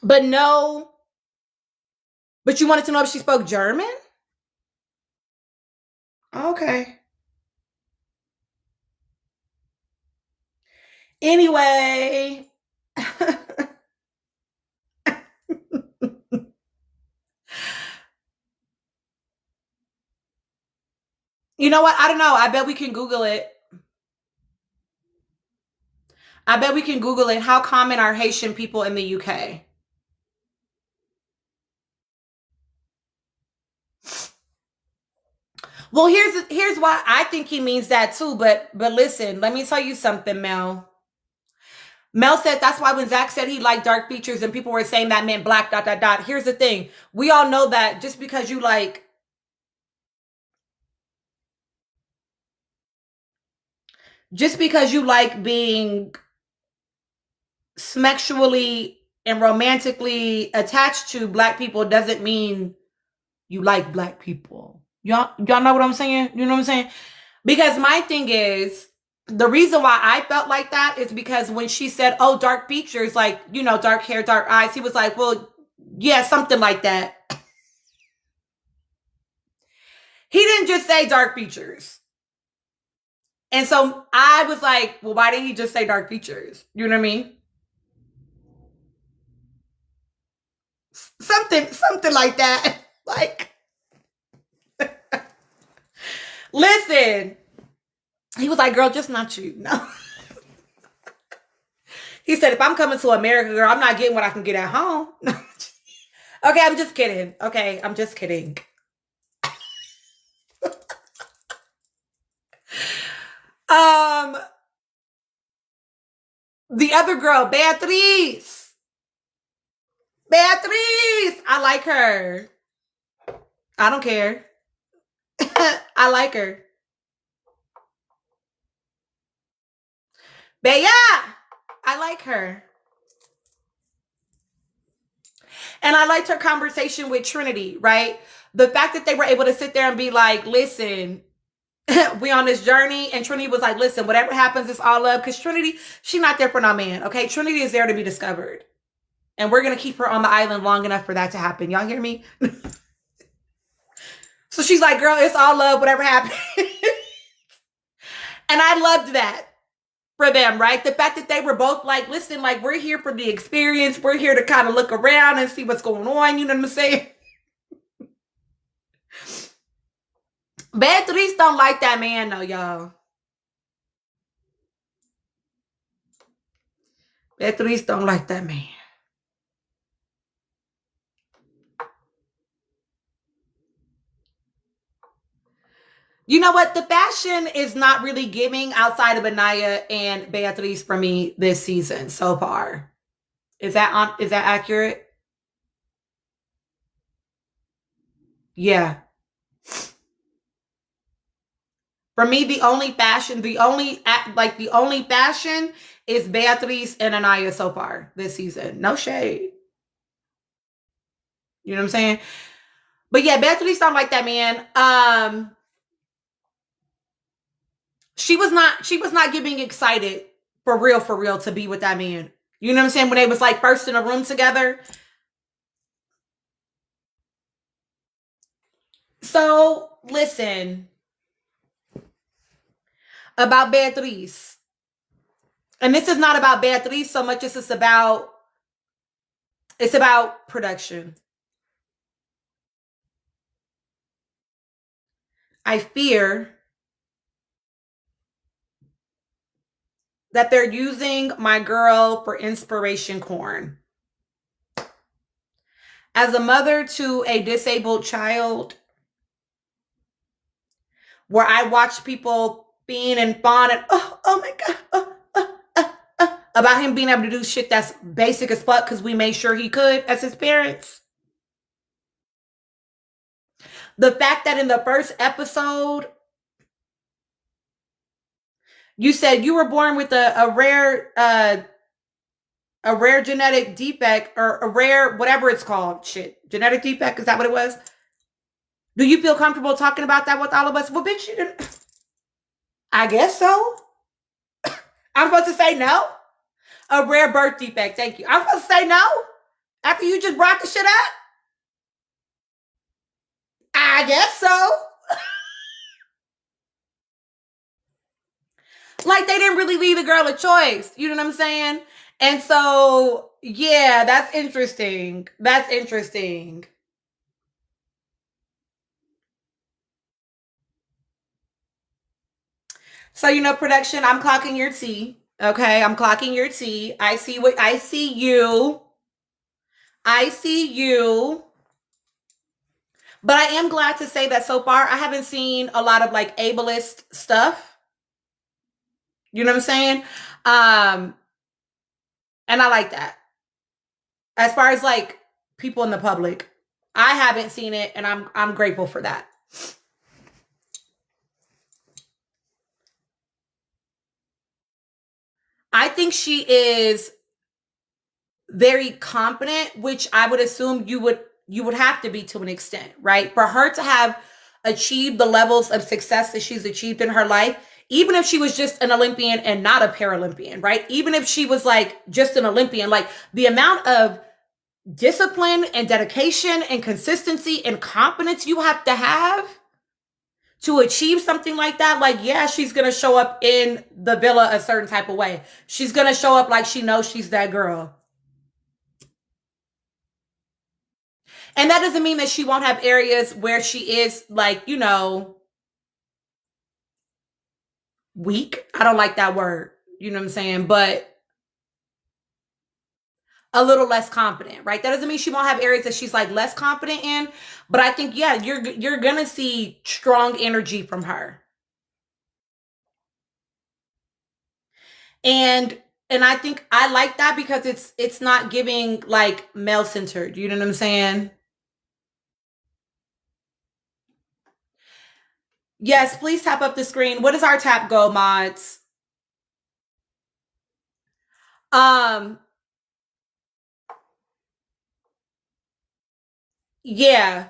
But no. But you wanted to know if she spoke German? Okay. Anyway. You know what? I don't know. I bet we can Google it. I bet we can Google it. How common are Haitian people in the UK? Well, here's why I think he means that too. But listen, let me tell you something, Mel. Mel said that's why when Zach said he liked dark features and people were saying that meant black dot dot dot. Here's the thing. We all know that just because you like being sexually and romantically attached to black people doesn't mean you like black people. Y'all know what I'm saying? You know what I'm saying? Because my thing is, the reason why I felt like that is because when she said, oh, dark features, like, you know, dark hair, dark eyes, he was like, well, yeah, something like that. He didn't just say dark features. And so I was like, well, why didn't he just say dark features? You know what I mean? Something like that. Like, listen. He was like, girl, just not you. No. He said, if I'm coming to America, girl, I'm not getting what I can get at home. Okay, I'm just kidding. Okay, I'm just kidding. The other girl, Beatrice. Beatrice. I like her. I don't care. I like her. Bea. I like her. And I liked her conversation with Trinity, right? The fact that they were able to sit there and be like, listen, we on this journey. And Trinity was like, listen, whatever happens, it's all love. Because Trinity, she's not there for no man, okay? Trinity is there to be discovered. And we're going to keep her on the island long enough for that to happen. Y'all hear me? So she's like, girl, it's all love, whatever happens. And I loved that for them, right? The fact that they were both like, listen, like, we're here for the experience. We're here to kind of look around and see what's going on. You know what I'm saying? Beatrice don't like that man, though, y'all. Beatrice don't like that man. You know what? The fashion is not really giving outside of Anaya and Beatrice for me this season so far. Is that accurate? Yeah. For me, the only fashion is Beatrice and Anaya so far this season. No shade. You know what I'm saying? But yeah, Beatrice don't like that man. She was not getting excited for real to be with that man. You know what I'm saying? When they was like first in a room together. So listen about Beatrice. And this is not about Beatrice so much as it's about production. I fear that they're using my girl for inspiration corn. As a mother to a disabled child, where I watch people being and fawn and oh my God, about him being able to do shit that's basic as fuck because we made sure he could as his parents. The fact that in the first episode, you said you were born with a rare genetic defect or a rare whatever it's called. Shit, genetic defect, is that what it was? Do you feel comfortable talking about that with all of us? Well, bitch, you didn't. I guess so. I'm supposed to say no? A rare birth defect, thank you. I'm supposed to say no? After you just brought the shit up? I guess so. Like, they didn't really leave the girl a choice. You know what I'm saying? And so, yeah, that's interesting. That's interesting. So, you know, production, I'm clocking your tea. Okay, I'm clocking your tea. I see you. I see you. But I am glad to say that so far I haven't seen a lot of like ableist stuff. You know what I'm saying? Um, and I like that. As far as like people in the public, I haven't seen it, and I'm grateful for that. I think she is very confident, which I would assume you would have to be to an extent, right? For her to have achieved the levels of success that she's achieved in her life, even if she was just an Olympian and not a Paralympian, right? Even if she was like just an Olympian, like the amount of discipline and dedication and consistency and confidence you have to achieve something like that, like, yeah, she's gonna show up in the villa a certain type of way. She's gonna show up like she knows she's that girl. And that doesn't mean that she won't have areas where she is like, weak. I don't like that word. You know what I'm saying? But a little less confident, right? That doesn't mean she won't have areas that she's like less confident in, but I think yeah, you're going to see strong energy from her. And I think I like that because it's not giving like male centered, you know what I'm saying? Yes, please tap up the screen. What is our tap goal, mods? Um yeah.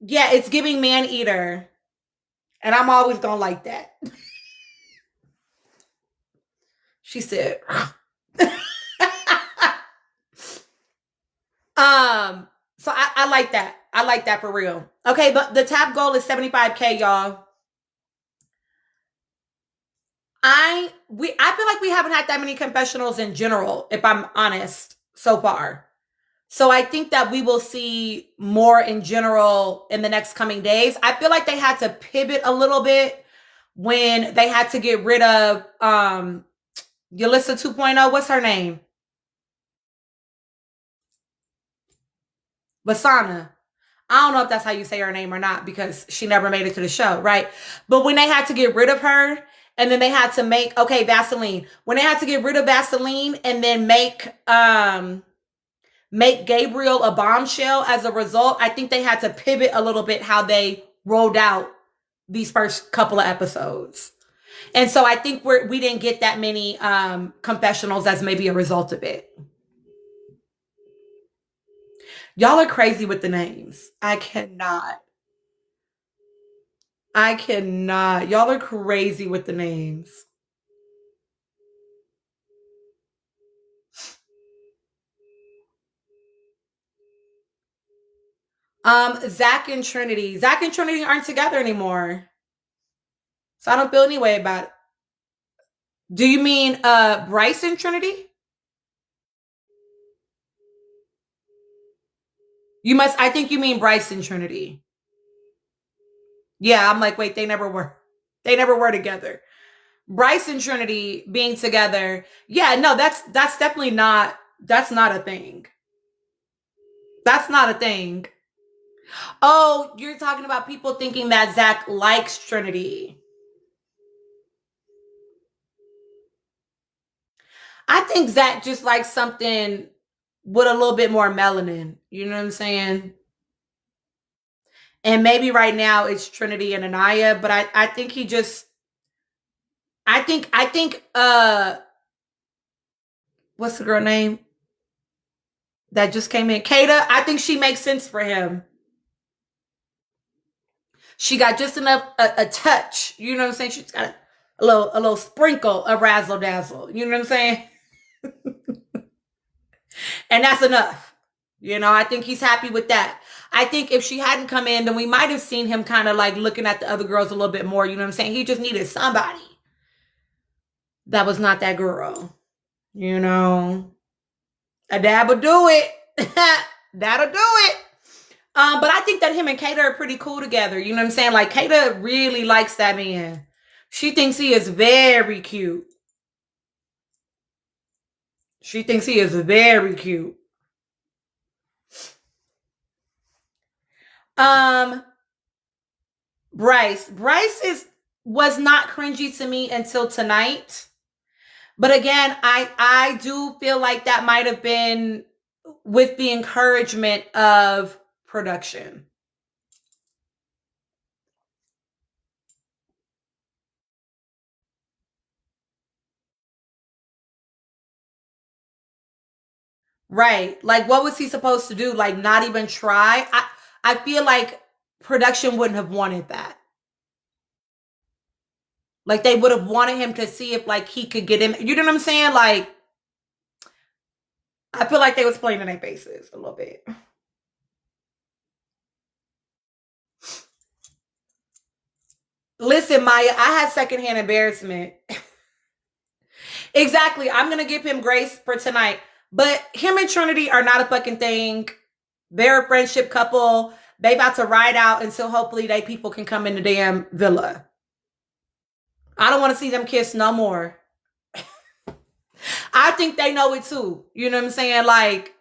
Yeah, it's giving man eater. And I'm always gonna like that. She said. So I like that. I like that for real. Okay, but the tap goal is 75K, y'all. I feel like we haven't had that many confessionals in general, if I'm honest, so far. So I think that we will see more in general in the next coming days. I feel like they had to pivot a little bit when they had to get rid of Yulisa 2.0. What's her name? Basana. I don't know if that's how you say her name or not because she never made it to the show, right? But when they had to get rid of her and then they had to make Vaseline. When they had to get rid of Vaseline and then make Gabriel a bombshell as a result, I think they had to pivot a little bit how they rolled out these first couple of episodes. And so I think we didn't get that many confessionals as maybe a result of it. Y'all are crazy with the names. I cannot. I cannot. Y'all are crazy with the names. Zach and Trinity. Zach and Trinity aren't together anymore. So I don't feel any way about it. Do you mean Bryce and Trinity? I think you mean Bryce and Trinity. Yeah, I'm like, wait, they never were. They never were together. Bryce and Trinity being together. Yeah, no, that's definitely that's not a thing. That's not a thing. Oh, you're talking about people thinking that Zach likes Trinity. I think Zach just likes something with a little bit more melanin. You know what I'm saying? And maybe right now it's Trinity and Anaya, but I think he just I think what's the girl name that just came in? Kata. I think she makes sense for him. She got just enough a touch. You know what I'm saying? She's got a little sprinkle of razzle dazzle. You know what I'm saying? And that's enough. I think he's happy with that. I think if she hadn't come in, then we might have seen him kind of like looking at the other girls a little bit more. You know what I'm saying? He just needed somebody that was not that girl. A dab will do it. That'll do it. But I think that him and Kata are pretty cool together. You know what I'm saying? Like Kata really likes that man. She thinks he is very cute. She thinks he is very cute. Um, Bryce was not cringy to me until tonight. But again, I do feel like that might have been with the encouragement of production. Right. Like what was he supposed to do? Like not even try? I feel like production wouldn't have wanted that. Like they would have wanted him to see if like he could get him. You know what I'm saying? Like I feel like they was playing in their faces a little bit. Listen, Maya, I had secondhand embarrassment. Exactly. I'm gonna give him grace for tonight. But him and Trinity are not a fucking thing. They're a friendship couple. They about to ride out until hopefully they people can come in the damn villa. I don't want to see them kiss no more. I think they know it too. You know what I'm saying? Like,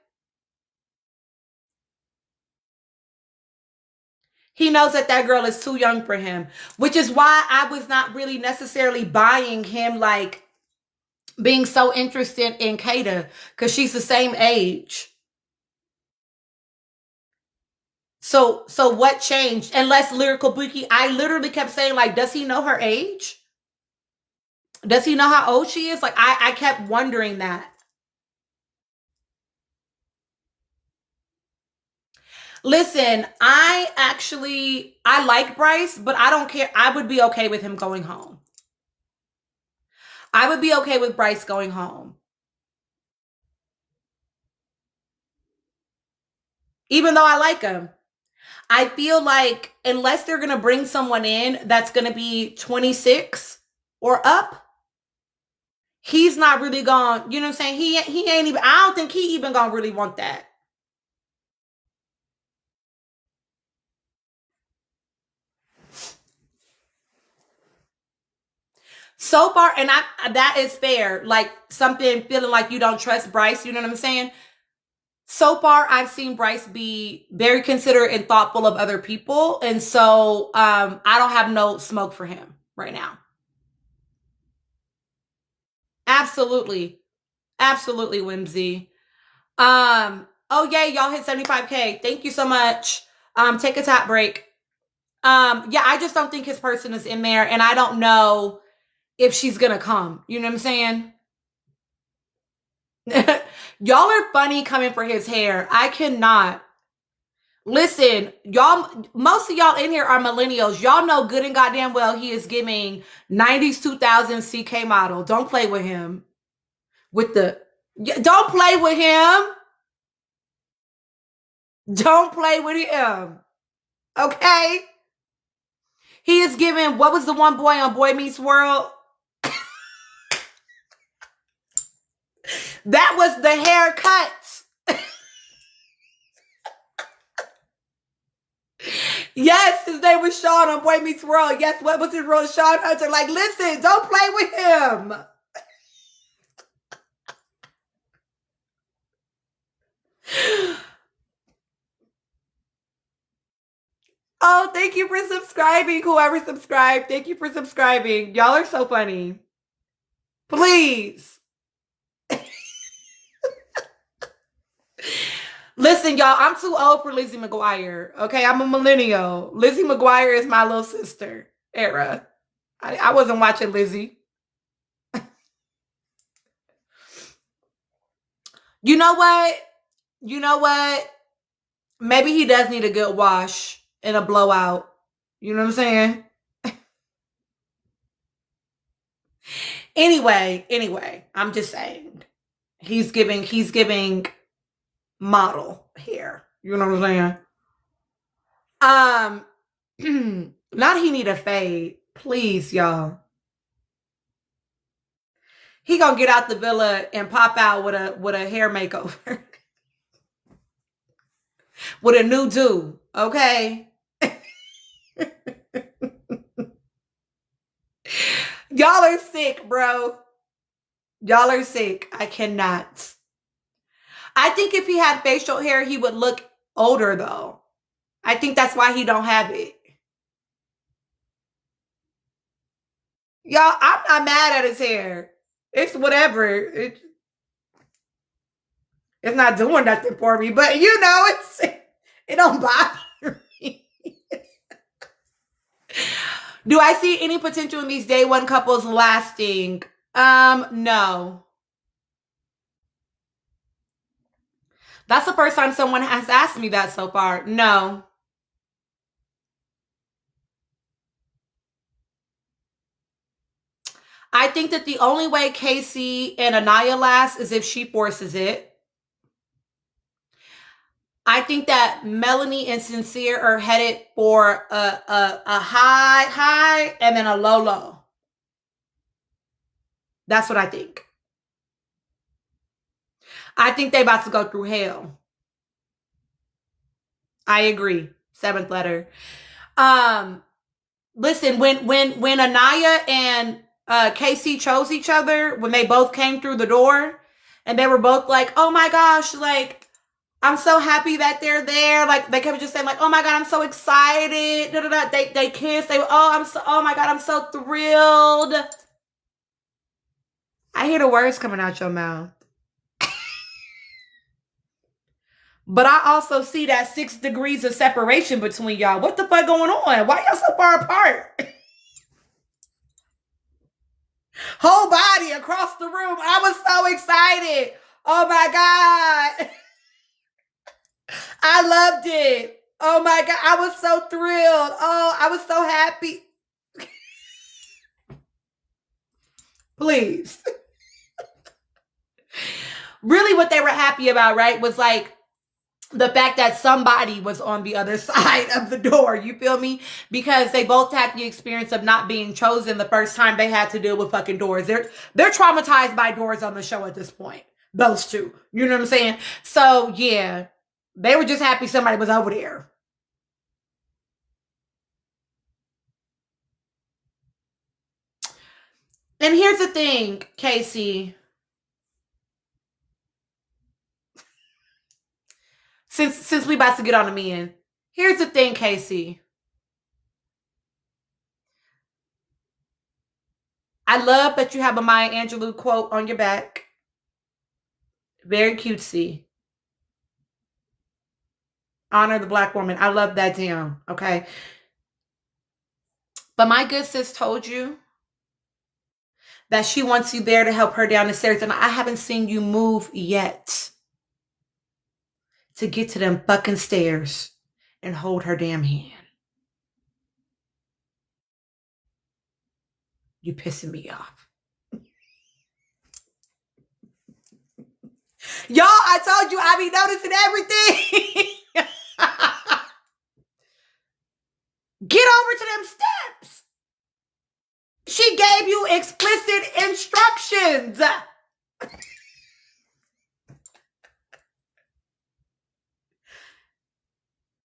he knows that that girl is too young for him, which is why I was not really necessarily buying him, like, being so interested in Kata, because she's the same age. So what changed? Unless Lyrical Bookie, I literally kept saying, like, does he know her age? Does he know how old she is? Like, I kept wondering that. Listen, I like Bryce, but I don't care. I would be okay with him going home. I would be okay with Bryce going home. Even though I like him. I feel like unless they're going to bring someone in that's going to be 26 or up, he's not really gone, you know what I'm saying? He ain't even, I don't think he even gonna really want that. So far, and that is fair. Like something feeling like you don't trust Bryce, you know what I'm saying? So far, I've seen Bryce be very considerate and thoughtful of other people. And so I don't have no smoke for him right now. Absolutely. Absolutely, Whimsy. Oh yay, y'all hit 75K. Thank you so much. Take a tap break. Yeah, I just don't think his person is in there, and I don't know if she's gonna come. You know what I'm saying? Y'all are funny coming for his hair. I cannot. Listen, y'all, most of y'all in here are millennials. Y'all know good and goddamn well he is giving 90s 2000 CK model. Don't play with him. With the don't play with him. Don't play with him. Okay? He is giving, what was the one boy on Boy Meets World? That was the haircut. Yes, his name was Sean on Boy Meets World. Yes, what was his role? Sean Hunter. Like, listen, don't play with him. Oh, thank you for subscribing. Whoever subscribed, thank you for subscribing. Y'all are so funny. Please. Listen, y'all, I'm too old for Lizzie McGuire. Okay, I'm a millennial. Lizzie McGuire is my little sister era. I wasn't watching Lizzie. You know what? You know what? Maybe he does need a good wash and a blowout. You know what I'm saying? Anyway, I'm just saying. He's giving model hair. You know what I'm saying? Not he need a fade. Please, y'all. He gonna get out the villa and pop out with a hair makeover. With a new do, okay? Y'all are sick, bro. Y'all are sick. I cannot. I think if he had facial hair, he would look older though. I think that's why he don't have it. Y'all, I'm not mad at his hair. It's whatever. It's not doing nothing for me, but you know, it don't bother me. Do I see any potential in these day one couples lasting? No. That's the first time someone has asked me that so far. No. I think that the only way Casey and Anaya last is if she forces it. I think that Melanie and Sincere are headed for a high and then a low. That's what I think. I think they about to go through hell. I agree. Seventh letter. Listen, when Anaya and Casey chose each other, when they both came through the door, and they were both like, "Oh my gosh, like I'm so happy that they're there." Like they kept just saying, like, "Oh my god, I'm so excited." Da, da, da. They kissed. Oh my god, I'm so thrilled. I hear the words coming out your mouth. But I also see that 6 degrees of separation between y'all. What the fuck going on? Why y'all so far apart? Whole body across the room. I was so excited. Oh my God. I loved it. Oh my God. I was so thrilled. Oh, I was so happy. Please. Really what they were happy about, right, was like the fact that somebody was on the other side of the door. You feel me? Because they both had the experience of not being chosen the first time they had to deal with fucking doors. They're traumatized by doors on the show at this point. Those two. You know what I'm saying? So yeah, they were just happy somebody was over there. And here's the thing, Casey. Since we about to get on the men, here's the thing, Casey. I love that you have a Maya Angelou quote on your back. Very cutesy. Honor the Black woman. I love that damn. Okay. But my good sis told you that she wants you there to help her down the stairs, and I haven't seen you move yet to get to them fucking stairs and hold her damn hand. You pissing me off. Y'all, I told you I be noticing everything. Get over to them steps. She gave you explicit instructions.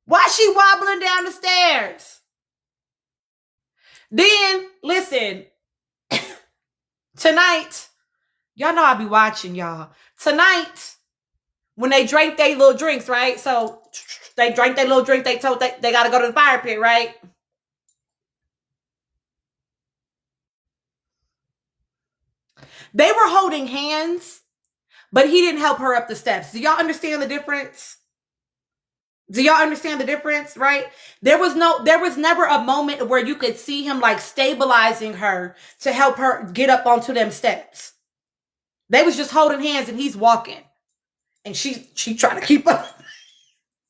Why she wobbling down the stairs? Then, listen, tonight, y'all know I be watching y'all. Tonight, when they drank their little drinks, right? So they drank their little drink. They told they got to go to the fire pit, right? They were holding hands, but he didn't help her up the steps. Do y'all understand the difference? Do y'all understand the difference, right? There was never a moment where you could see him like stabilizing her to help her get up onto them steps. They was just holding hands and he's walking. And she trying to keep up.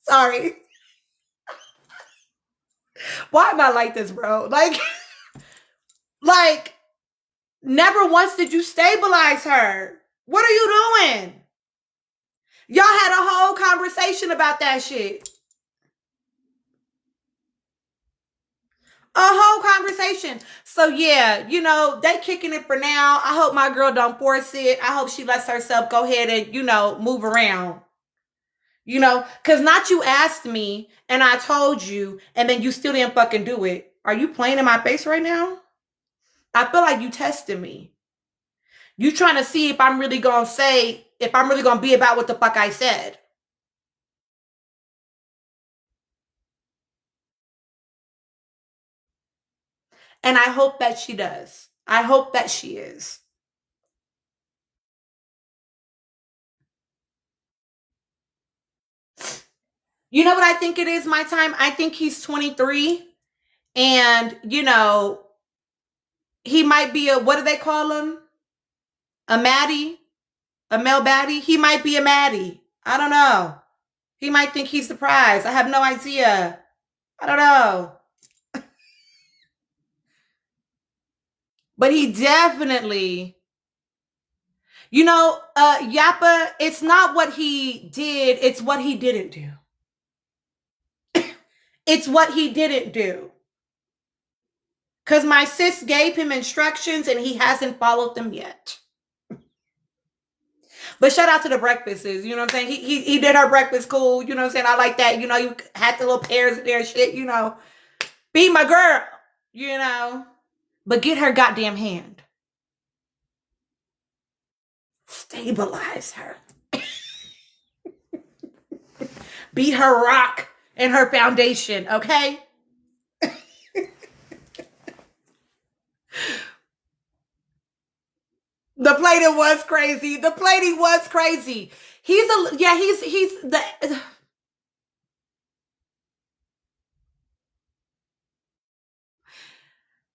Sorry. Why am I like this, bro? Like, never once did you stabilize her. What are you doing? Y'all had a whole conversation about that shit. A whole conversation. So yeah, you know, they kicking it for now. I hope my girl don't force it. I hope she lets herself go ahead and, you know, move around. You know, because not you asked me and I told you and then you still didn't fucking do it. Are you playing in my face right now? I feel like you testing me. You trying to see if I'm really going to be about what the fuck I said. And I hope that she does. I hope that she is. You know what I think it is, my time? I think he's 23. And, he might be a, what do they call him? A Maddie? A male baddie? He might be a Maddie. I don't know. He might think he's the prize. I have no idea. I don't know. But he definitely, Yappa, it's not what he did, it's what he didn't do. It's what he didn't do. Because my sis gave him instructions and he hasn't followed them yet. But shout out to the breakfasts. You know what I'm saying? He did her breakfast cool. You know what I'm saying? I like that. You had the little pears in there and shit, Be my girl, But get her goddamn hand. Stabilize her. Be her rock and her foundation, okay? The plating was crazy. The plating was crazy. He's the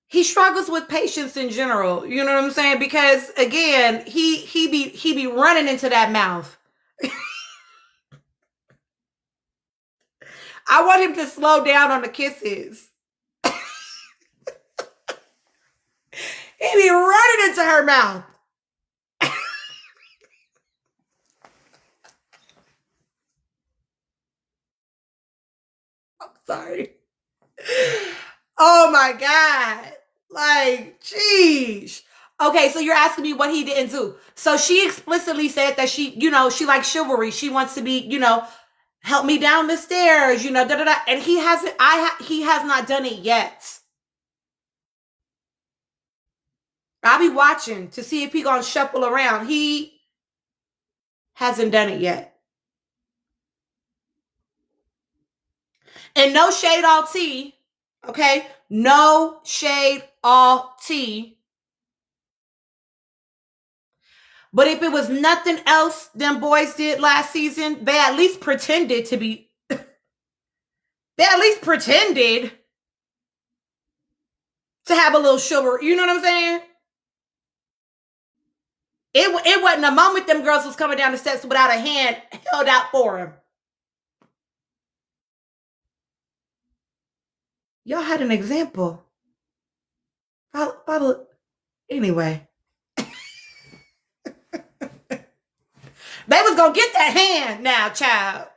he struggles with patience in general. You know what I'm saying? Because again, he be running into that mouth. I want him to slow down on the kisses. He be running into her mouth. I'm sorry. Oh my God. Like, geez. Okay, so you're asking me what he didn't do. So she explicitly said that she likes chivalry. She wants to be, help me down the stairs, da da da. And he hasn't. He has not done it yet. I'll be watching to see if he gonna shuffle around. He hasn't done it yet. And no shade all tea, okay? No shade all tea. But if it was nothing else them boys did last season, they at least pretended to be. They at least pretended to have a little sugar. You know what I'm saying? It wasn't a moment them girls was coming down the steps without a hand held out for him. Y'all had an example. Follow. Anyway. They was gonna get that hand now, child.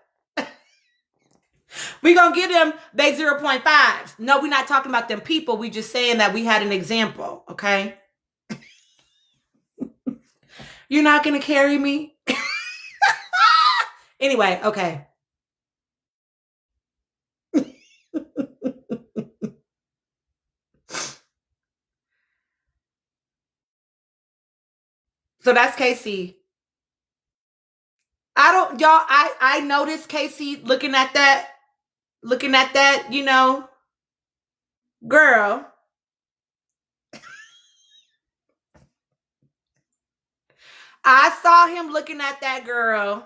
We gonna give them they 0.5s. No, we're not talking about them people. We just saying that we had an example, okay? You're not gonna carry me? Anyway, okay. So that's Casey. I noticed Casey looking at that, girl. I saw him looking at that girl.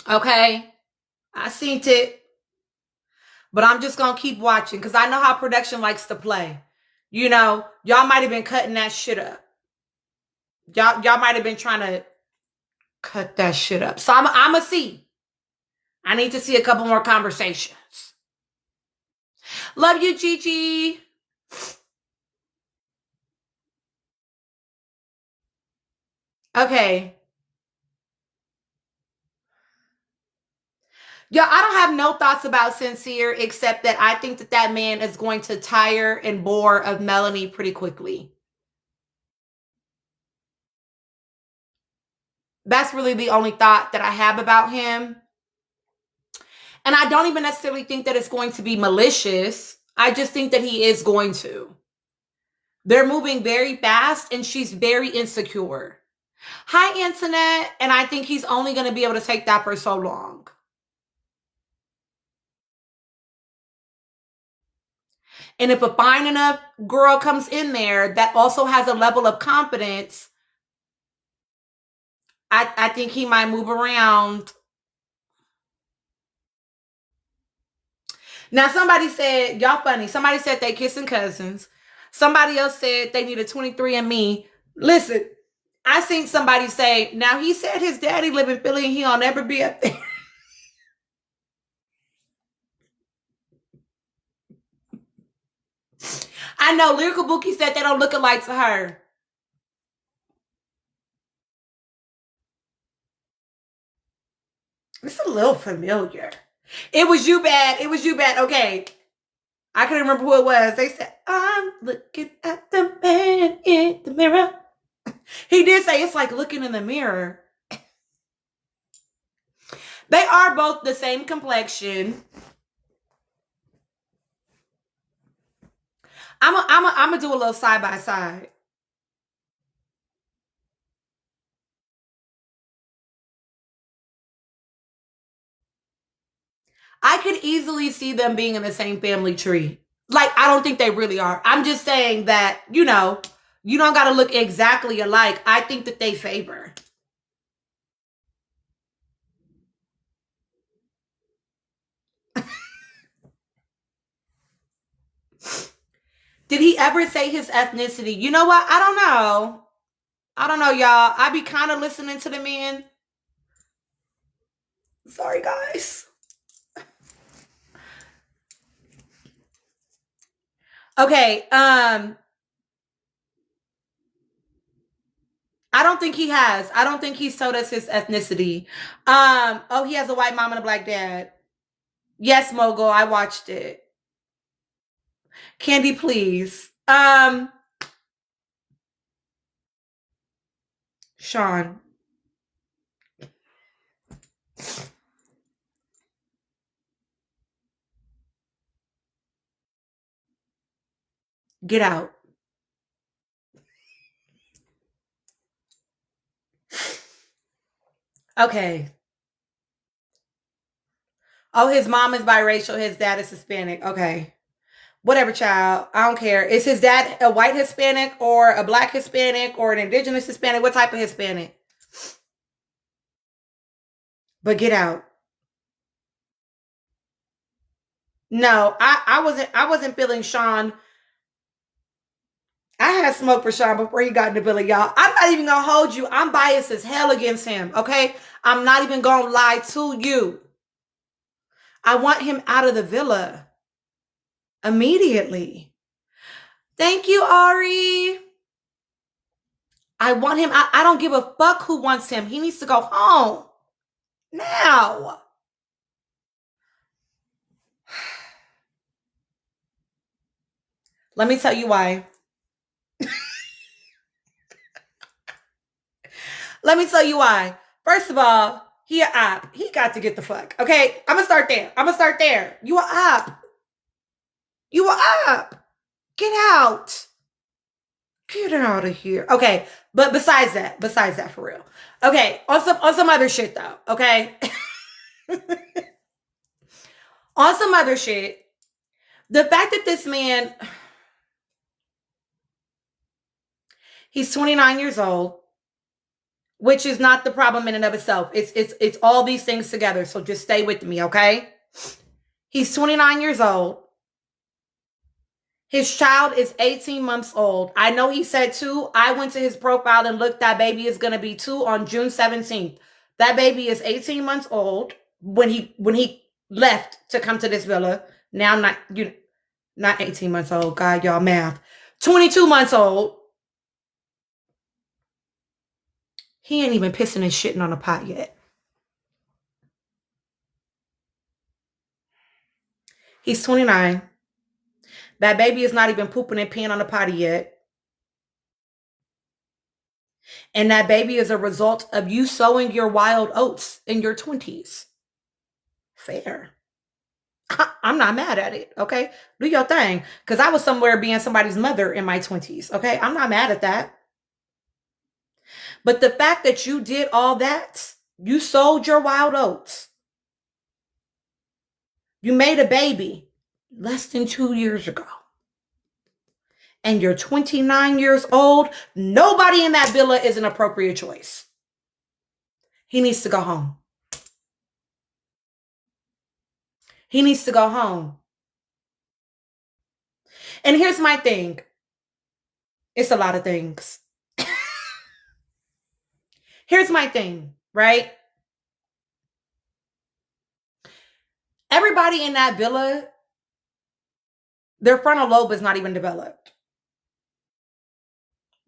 Okay. I seen it. But I'm just going to keep watching because I know how production likes to play. Y'all might have been cutting that shit up. Y'all might have been trying to cut that shit up. So I'm going to see. I need to see a couple more conversations. Love you, Gigi. Okay. Yeah, I don't have no thoughts about Sincere except that I think that man is going to tire and bore of Melanie pretty quickly. That's really the only thought that I have about him. And I don't even necessarily think that it's going to be malicious. I just think that he is going to. They're moving very fast and she's very insecure. Hi, Internet. And I think he's only going to be able to take that for so long. And if a fine enough girl comes in there that also has a level of confidence, I think he might move around. Now, somebody said, y'all funny. Somebody said they kissing cousins. Somebody else said they need a 23andMe. Listen, I seen somebody say, now he said his daddy live in Philly and he'll never be up there. I know Lyrical Bookie said they don't look alike to her. It's a little familiar. It was you bad. It was you bad. Okay. I couldn't remember who it was. They said, I'm looking at the man in the mirror. He did say it's like looking in the mirror. They are both the same complexion. I'm gonna do a little side by side. I could easily see them being in the same family tree. Like, I don't think they really are. I'm just saying that, you don't got to look exactly alike. I think that they favor. Did he ever say his ethnicity? You know what? I don't know. I don't know, y'all. I be kind of listening to the men. Sorry, guys. Okay, I don't think he has. I don't think he's told us his ethnicity. Oh, he has a white mom and a black dad. Yes, Mogul, I watched it. Candy, please. Sean. Get out. Okay. Oh, his mom is biracial. His dad is Hispanic. Okay. Whatever, child. I don't care. Is his dad a white Hispanic or a black Hispanic or an indigenous Hispanic? What type of Hispanic? But get out. No, I wasn't feeling Sean. I had smoke for Sean before he got into Billy, y'all. I'm not even gonna hold you. I'm biased as hell against him, okay? I'm not even gonna lie to you. I want him out of the villa immediately. Thank you, Ari. I want him. I don't give a fuck who wants him. He needs to go home now. Let me tell you why. Let me tell you why. First of all, he a op. He got to get the fuck. Okay, I'm gonna start there. You a op. You a op. Get out. Get out of here. Okay, but besides that, for real. Okay, on some other shit though. Okay. On some other shit, the fact that this man, he's 29 years old, which is not the problem in and of itself. It's all these things together. So just stay with me, okay? He's 29 years old. His child is 18 months old. I know he said 2. I went to his profile and looked. That baby is going to be 2 on June 17th. That baby is 18 months old when he left to come to this villa. Now not 18 months old. God, y'all math. 22 months old. He ain't even pissing and shitting on a pot yet. He's 29. That baby is not even pooping and peeing on the potty yet. And that baby is a result of you sowing your wild oats in your 20s. Fair. I'm not mad at it, okay? Do your thing. Because I was somewhere being somebody's mother in my 20s, okay? I'm not mad at that. But the fact that you did all that, you sowed your wild oats. You made a baby less than 2 years ago. and you're 29 years old, nobody in that villa is an appropriate choice. He needs to go home. He needs to go home. And here's my thing. It's a lot of things. Here's my thing, right? Everybody in that villa, their frontal lobe is not even developed.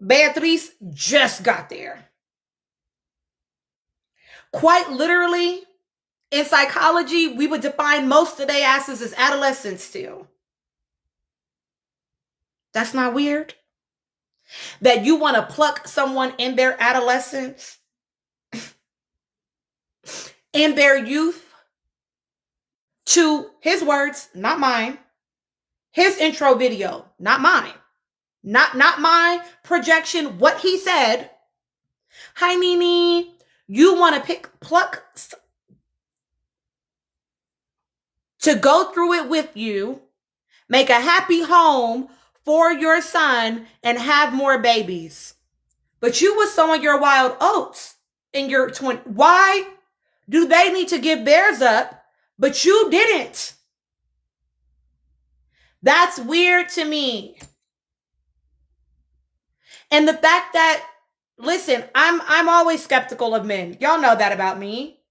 Beatrice just got there. Quite literally, in psychology, we would define most of their asses as adolescents still. That's not weird? That you want to pluck someone in their adolescence, in their youth, to his words, not mine, his intro video, not mine, not my projection, what he said. Hi, Nene, you want to pluck to go through it with you, make a happy home for your son, and have more babies. But you was sowing your wild oats in your 20s. Why do they need to give theirs up, but you didn't? That's weird to me. And the fact that, listen, I'm always skeptical of men. Y'all know that about me.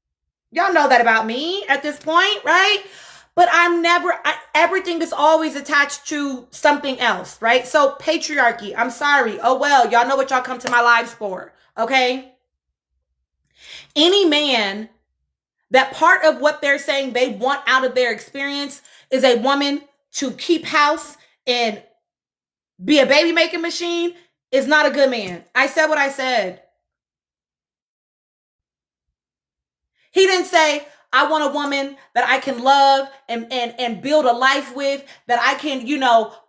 Y'all know that about me at this point, right? But everything is always attached to something else, right? So patriarchy, I'm sorry. Oh, well, y'all know what y'all come to my lives for, okay? Any man that part of what they're saying they want out of their experience is a woman to keep house and be a baby making machine is not a good man. I said what I said. He didn't say, I want a woman that I can love and build a life with, that I can,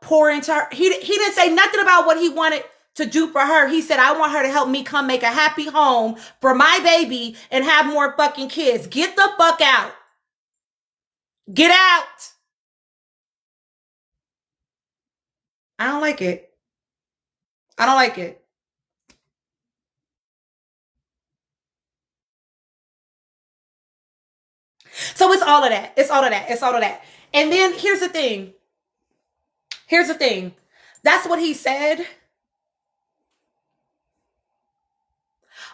pour into her. He didn't say nothing about what he wanted to do for her. He said, I want her to help me come make a happy home for my baby and have more fucking kids. Get the fuck out. Get out. I don't like it. I don't like it. So it's all of that. It's all of that. It's all of that. And then here's the thing. That's what he said.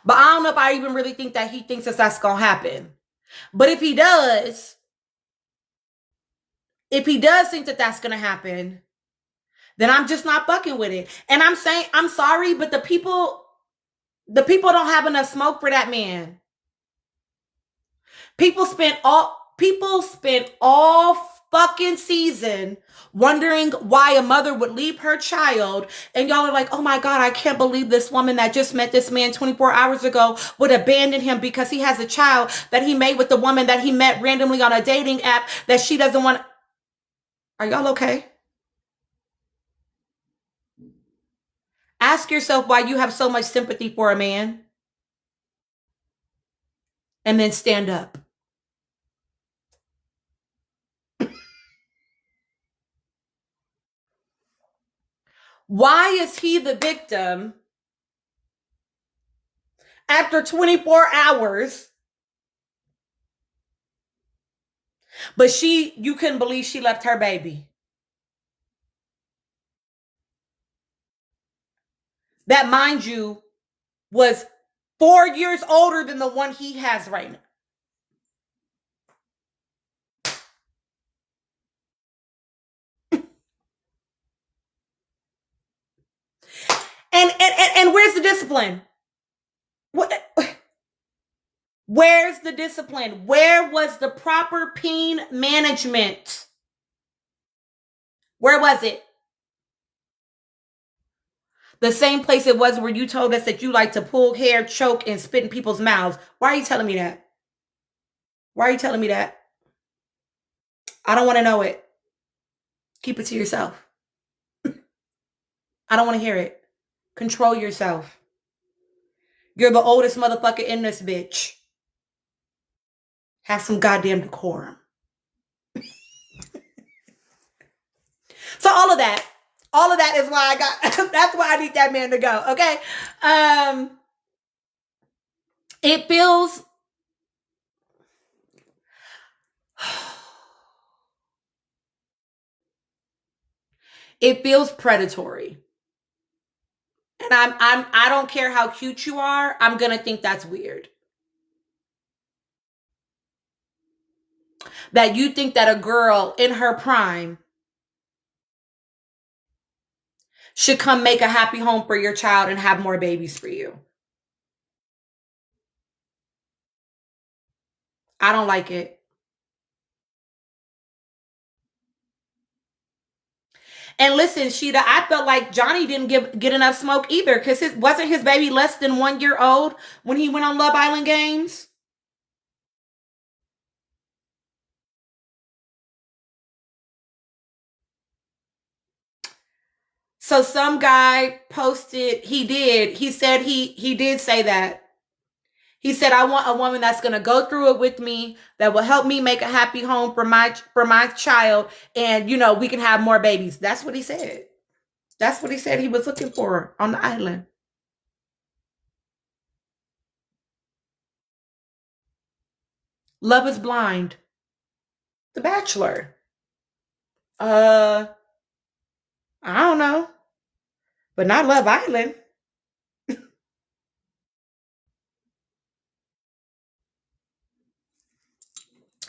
But I don't know if I even really think that he thinks that that's going to happen. But if he does think that that's going to happen, then I'm just not fucking with it. And I'm saying, I'm sorry, but the people don't have enough smoke for that man. People spent all fucking season wondering why a mother would leave her child. And y'all are like, oh my God, I can't believe this woman that just met this man 24 hours ago would abandon him because he has a child that he made with the woman that he met randomly on a dating app that she doesn't want. Are y'all okay? Ask yourself why you have so much sympathy for a man. And then stand up. Why is he the victim after 24 hours? But you couldn't believe she left her baby. That, mind you, was 4 years older than the one he has right now. And where's the discipline? Where's the discipline? Where was the proper pain management? Where was it? The same place it was where you told us that you like to pull hair, choke, and spit in people's mouths. Why are you telling me that? Why are you telling me that? I don't want to know it. Keep it to yourself. I don't want to hear it. Control yourself. You're the oldest motherfucker in this bitch. Have some goddamn decorum. So all of that All of that is why I got, that's why I need that man to go. Okay. It feels, it feels predatory. And I don't care how cute you are. I'm going to think that's weird. That you think that a girl in her prime should come make a happy home for your child and have more babies for you. I don't like it. And listen, Sheeta, I felt like Johnny didn't get enough smoke either, because wasn't his baby less than 1 year old when he went on Love Island Games? So some guy posted, he said he did say that. He said, I want a woman that's going to go through it with me, that will help me make a happy home for my child, and we can have more babies. That's what he said. That's what he said he was looking for on the island. Love is Blind. The Bachelor. I don't know. But not Love Island.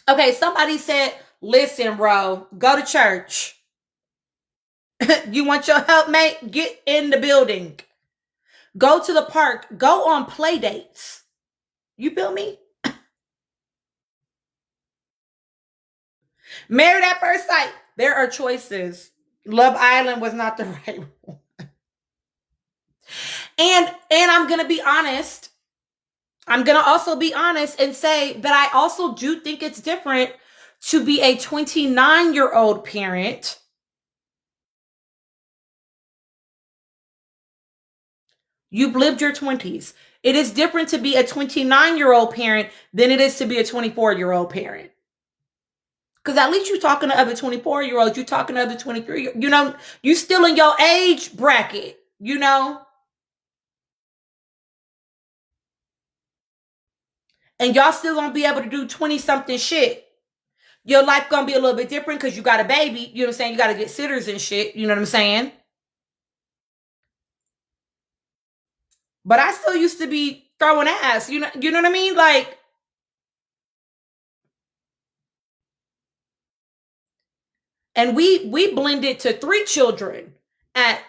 Okay, somebody said, listen, bro, go to church. You want your helpmate? Get in the building. Go to the park. Go on play dates. You feel me? Married at first sight. There are choices. Love Island was not the right one. And I'm going to be honest. I'm going to also be honest and say that I also do think it's different to be a 29-year-old parent. You've lived your 20s. It is different to be a 29-year-old parent than it is to be a 24-year-old parent. Because at least you're talking to other 24-year-olds. You're talking to other 23. You still in your age bracket, And y'all still gonna be able to do 20-something shit. Your life gonna be a little bit different because you got a baby. You know what I'm saying? You got to get sitters and shit. You know what I'm saying? But I still used to be throwing ass. You know what I mean? Like, and we blended to 3 children at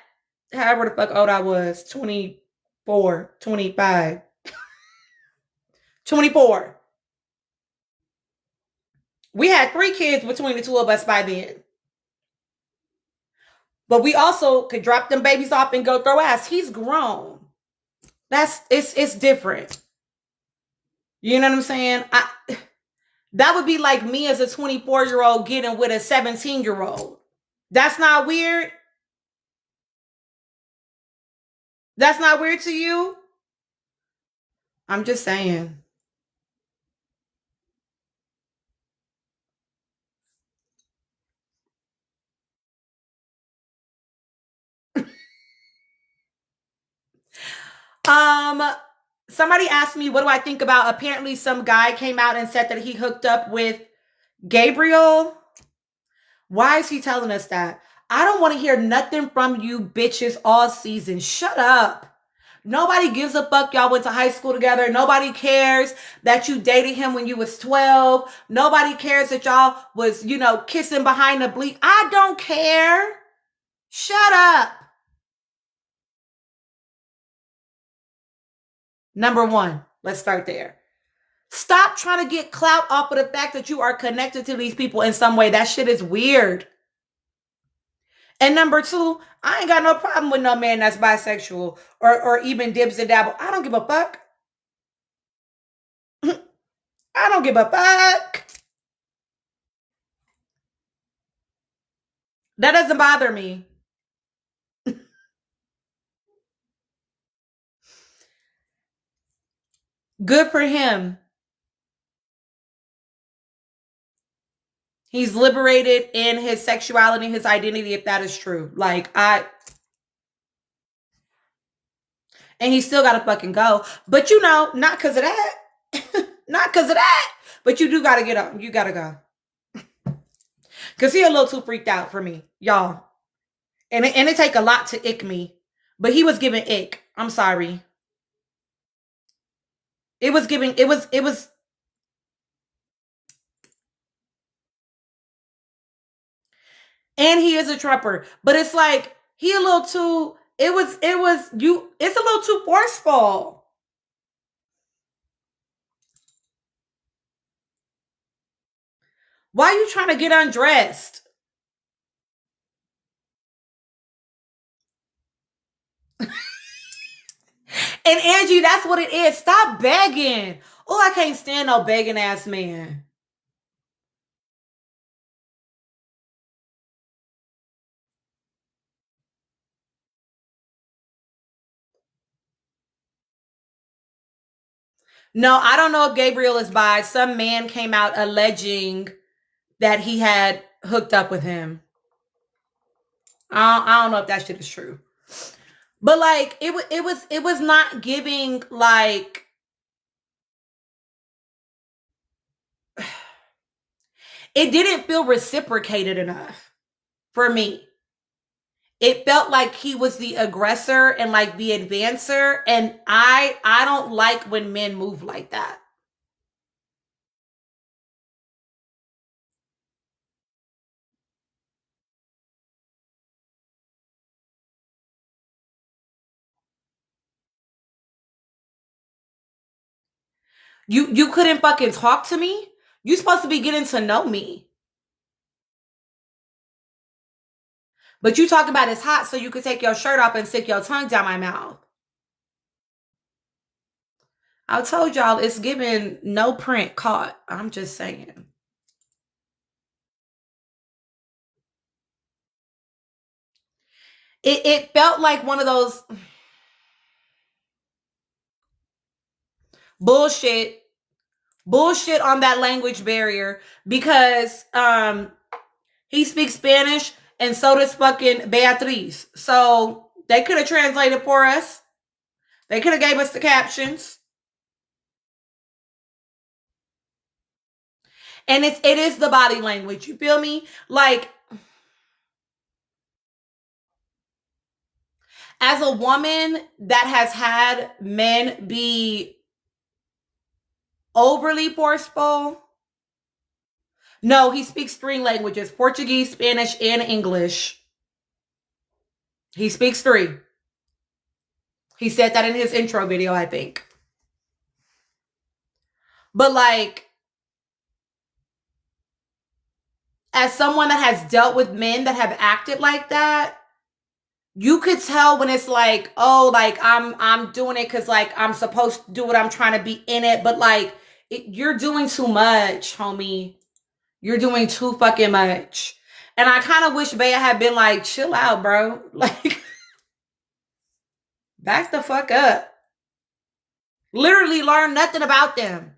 however the fuck old I was, 24, 25, 24. We had 3 kids between the 2 of us by then. But we also could drop them babies off and go throw ass. He's grown. It's different. You know what I'm saying? That would be like me as a 24-year-old getting with a 17-year-old. That's not weird? That's not weird to you? I'm just saying. Somebody asked me, what do I think about, apparently some guy came out and said that he hooked up with Gabriel. Why is he telling us that? I don't want to hear nothing from you bitches all season. Shut up. Nobody gives a fuck y'all went to high school together. Nobody cares that you dated him when you was 12. Nobody cares that y'all was, kissing behind the bleak. I don't care. Shut up. Number 1, let's start there. Stop trying to get clout off of the fact that you are connected to these people in some way. That shit is weird. And number 2, I ain't got no problem with no man that's bisexual or even dibs and dabble. I don't give a fuck. I don't give a fuck. That doesn't bother me. Good for him. He's liberated in his sexuality, his identity, if that is true. And he still gotta fucking go. But not because of that. Not because of that. But you do gotta get up. You gotta go. Because he a little too freaked out for me, y'all. And it take a lot to ick me. But he was giving ick. I'm sorry. It was giving, it was. And he is a Trumper. But it's like, he a little too, it's a little too forceful. Why are you trying to get undressed? And Angie, that's what it is. Stop begging. Oh, I can't stand no begging ass man. No, I don't know if Gabriel is bi. Some man came out alleging that he had hooked up with him. I don't know if that shit is true. But like it was not giving like it didn't feel reciprocated enough for me. It felt like he was the aggressor and like the advancer, and I don't like when men move like that. You couldn't fucking talk to me? You supposed to be getting to know me. But you talk about it's hot so you could take your shirt off and stick your tongue down my mouth. I told y'all it's giving no print caught. I'm just saying. It felt like one of those bullshit on that language barrier because he speaks Spanish and so does fucking Beatriz. So they could have translated for us. They could have gave us the captions. And it is the body language. You feel me? Like, as a woman that has had men be overly forceful. No, he speaks 3 languages: Portuguese, Spanish, and English. He speaks 3. He said that in his intro video, I think. But like, as someone that has dealt with men that have acted like that, you could tell when it's like, oh, like I'm doing it because like I'm supposed to do what I'm trying to be in it, but like you're doing too much, homie. You're doing too fucking much. And I kind of wish Bea had been like, chill out, bro. Like, back the fuck up. Literally learn nothing about them.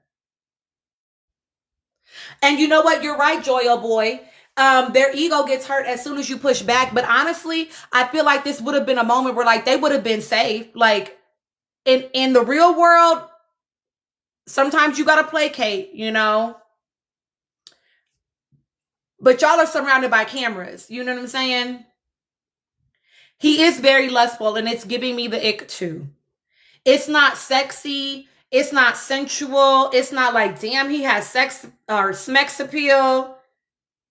And you know what? You're right, Joyo boy. Their ego gets hurt as soon as you push back. But honestly, I feel like this would have been a moment where like they would have been safe. Like in the real world, sometimes you gotta placate, you know. But y'all are surrounded by cameras. You know what I'm saying? He is very lustful, and it's giving me the ick too. It's not sexy. It's not sensual. It's not like, damn, he has sex or smex appeal.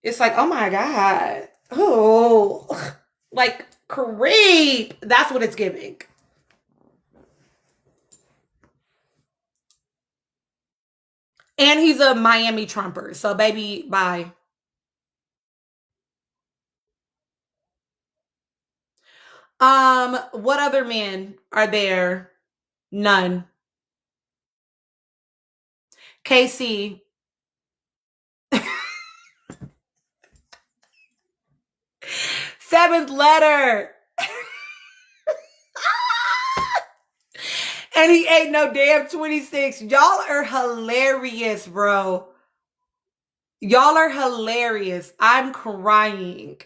It's like, oh my God. Oh, like creep. That's what it's giving. And he's a Miami Trumper. So baby, bye. What other men are there? None. Casey. Seventh letter. And he ain't no damn 26. Y'all are hilarious, bro. Y'all are hilarious. I'm crying.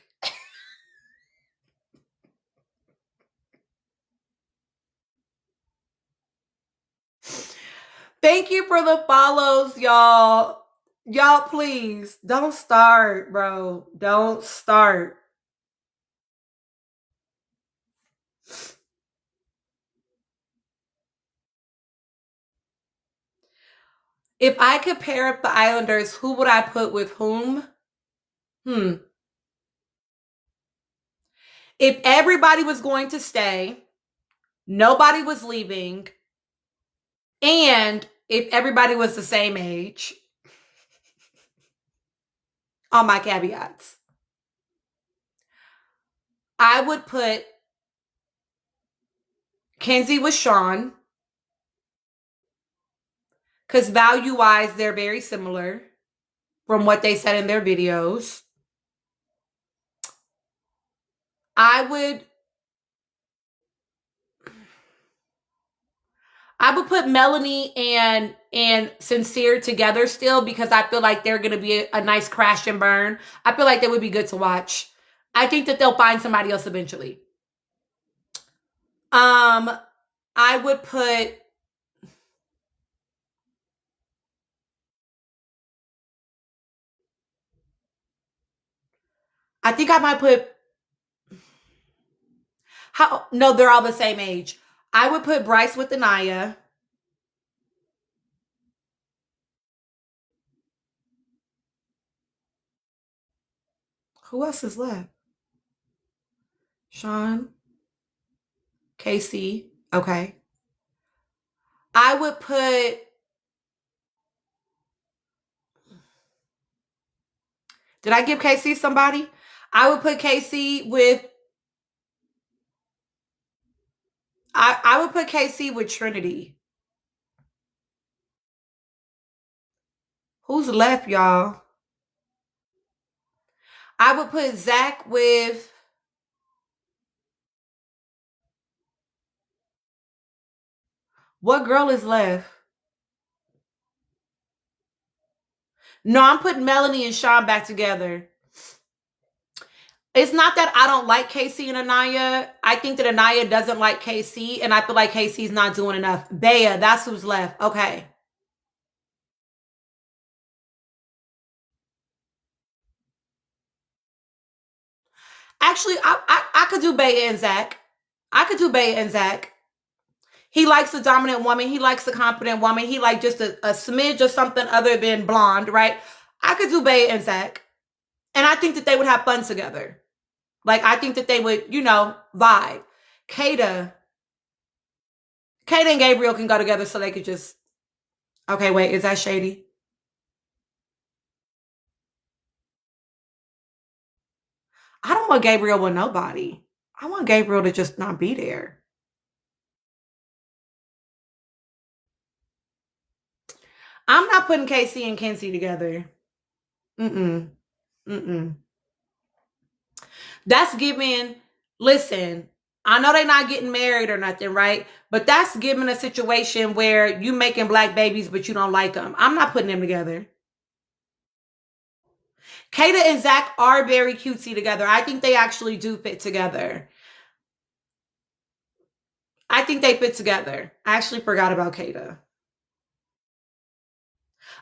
Thank you for the follows, y'all. Y'all, please don't start, bro. Don't start. If I could pair up the Islanders, who would I put with whom? If everybody was going to stay, nobody was leaving, and if everybody was the same age, on my caveats, I would put Kenzie with Sean, because value-wise, they're very similar from what they said in their videos. I would put Melanie and Sincere together still, because I feel like they're going to be a nice crash and burn. I feel like they would be good to watch. I think that they'll find somebody else eventually. I would put I think I might put no, they're all the same age. I would put Bryce with Anaya. Who else is left? Sean, Casey. Okay. I would put Did I give Casey somebody? I would put Casey with I would put Casey with Trinity. Who's left, y'all? I would put Zach with what girl is left? No, I'm putting Melanie and Sean back together. It's not that I don't like Casey and Anaya. I think that Anaya doesn't like Casey, and I feel like Casey's not doing enough. Bea, that's who's left. Okay. Actually, I could do Bea and Zach. I could do Bea and Zach. He likes a dominant woman. He likes a confident woman. He like just a smidge of something other than blonde, right? I could do Bea and Zach. And I think that they would have fun together. Like, I think that they would, vibe. Kata and Gabriel can go together so they could just... Okay, wait, is that shady? I don't want Gabriel with nobody. I want Gabriel to just not be there. I'm not putting Casey and Kenzie together. That's giving, listen, I know they're not getting married or nothing, right? But that's giving a situation where you making black babies, but you don't like them. I'm not putting them together. Kata and Zach are very cutesy together. I think they actually do fit together. I think they fit together. I actually forgot about Kata.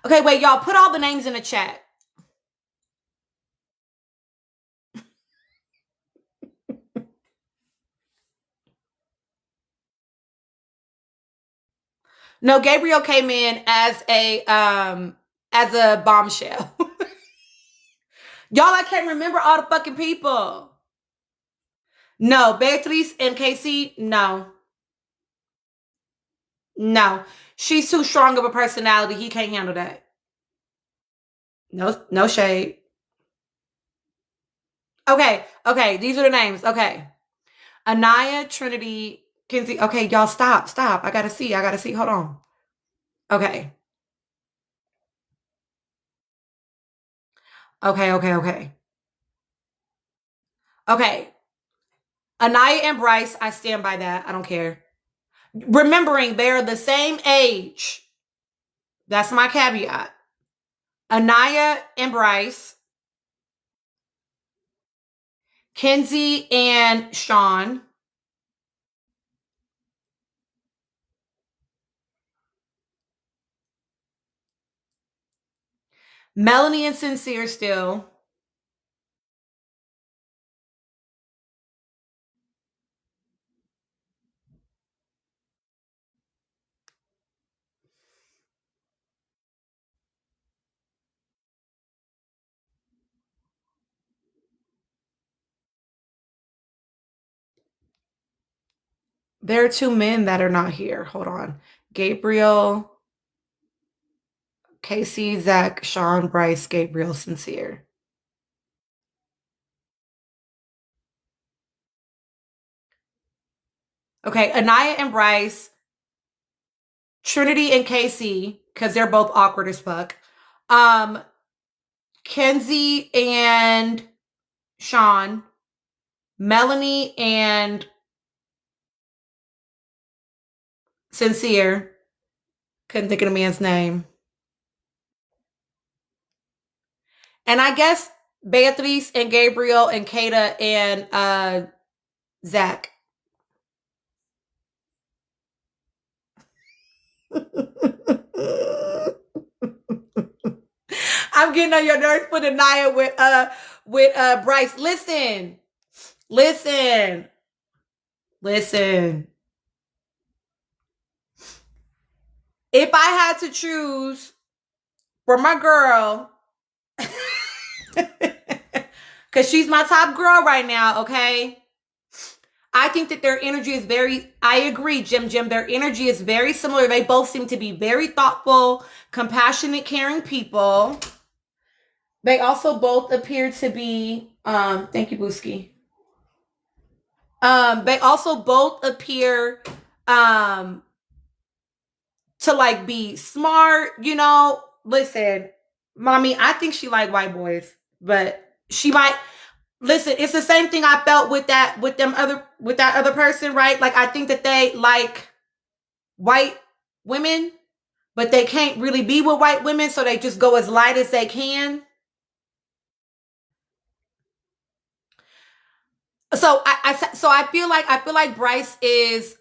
Okay, wait, y'all, put all the names in the chat. No, Gabriel came in as a bombshell. Y'all, I can't remember all the fucking people. No, Beatrice and Casey, no. No. She's too strong of a personality. He can't handle that. No shade. Okay, these are the names. Okay. Anaya, Trinity, Kenzie. Okay, y'all, stop. I gotta see. Hold on. Okay. Okay. Anaya and Bryce, I stand by that. I don't care. Remembering they're the same age. That's my caveat. Anaya and Bryce, Kenzie and Sean, Melanie and Sincere still, there are two men that are not here. Hold on. Gabriel, Casey, Zach, Sean, Bryce, Gabriel, Sincere. Okay, Anaya and Bryce, Trinity and Casey, because they're both awkward as fuck. Kenzie and Sean, Melanie and Sincere. Couldn't think of the man's name. And I guess Beatrice and Gabriel and Kata and Zach. I'm getting on your nerves for the Naya with Bryce. Listen. If I had to choose for my girl, because she's my top girl right now, okay? I think that their energy is I agree, Jim, their energy is very similar. They both seem to be very thoughtful, compassionate, caring people. They also both appear to be, thank you, Booski. They also both appear, to like be smart, you know. Listen, mommy, I think she like white boys, but she might listen. It's the same thing I felt with that other person, right? Like I think that they like white women, but they can't really be with white women, so they just go as light as they can. So I feel like Bryce is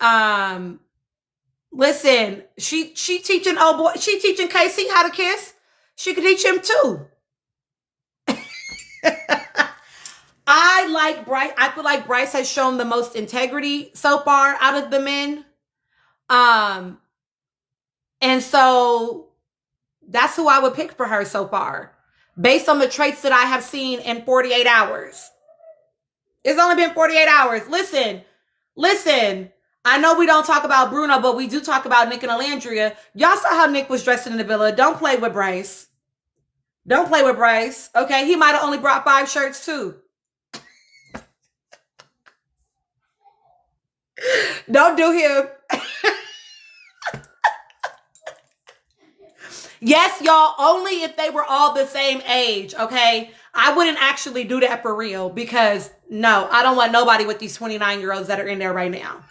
listen, she teaching she teaching Casey how to kiss. She could teach him too. I like Bryce. I feel like Bryce has shown the most integrity so far out of the men. And so that's who I would pick for her so far, based on the traits that I have seen in 48 hours. It's only been 48 hours. Listen. I know we don't talk about Bruno, but we do talk about Nick and Alandria. Y'all saw how Nick was dressed in the villa. Don't play with Bryce. Okay, he might have only brought 5 shirts too. Don't do him. Yes, y'all, only if they were all the same age, okay? I wouldn't actually do that for real because, no, I don't want nobody with these 29-year-olds that are in there right now.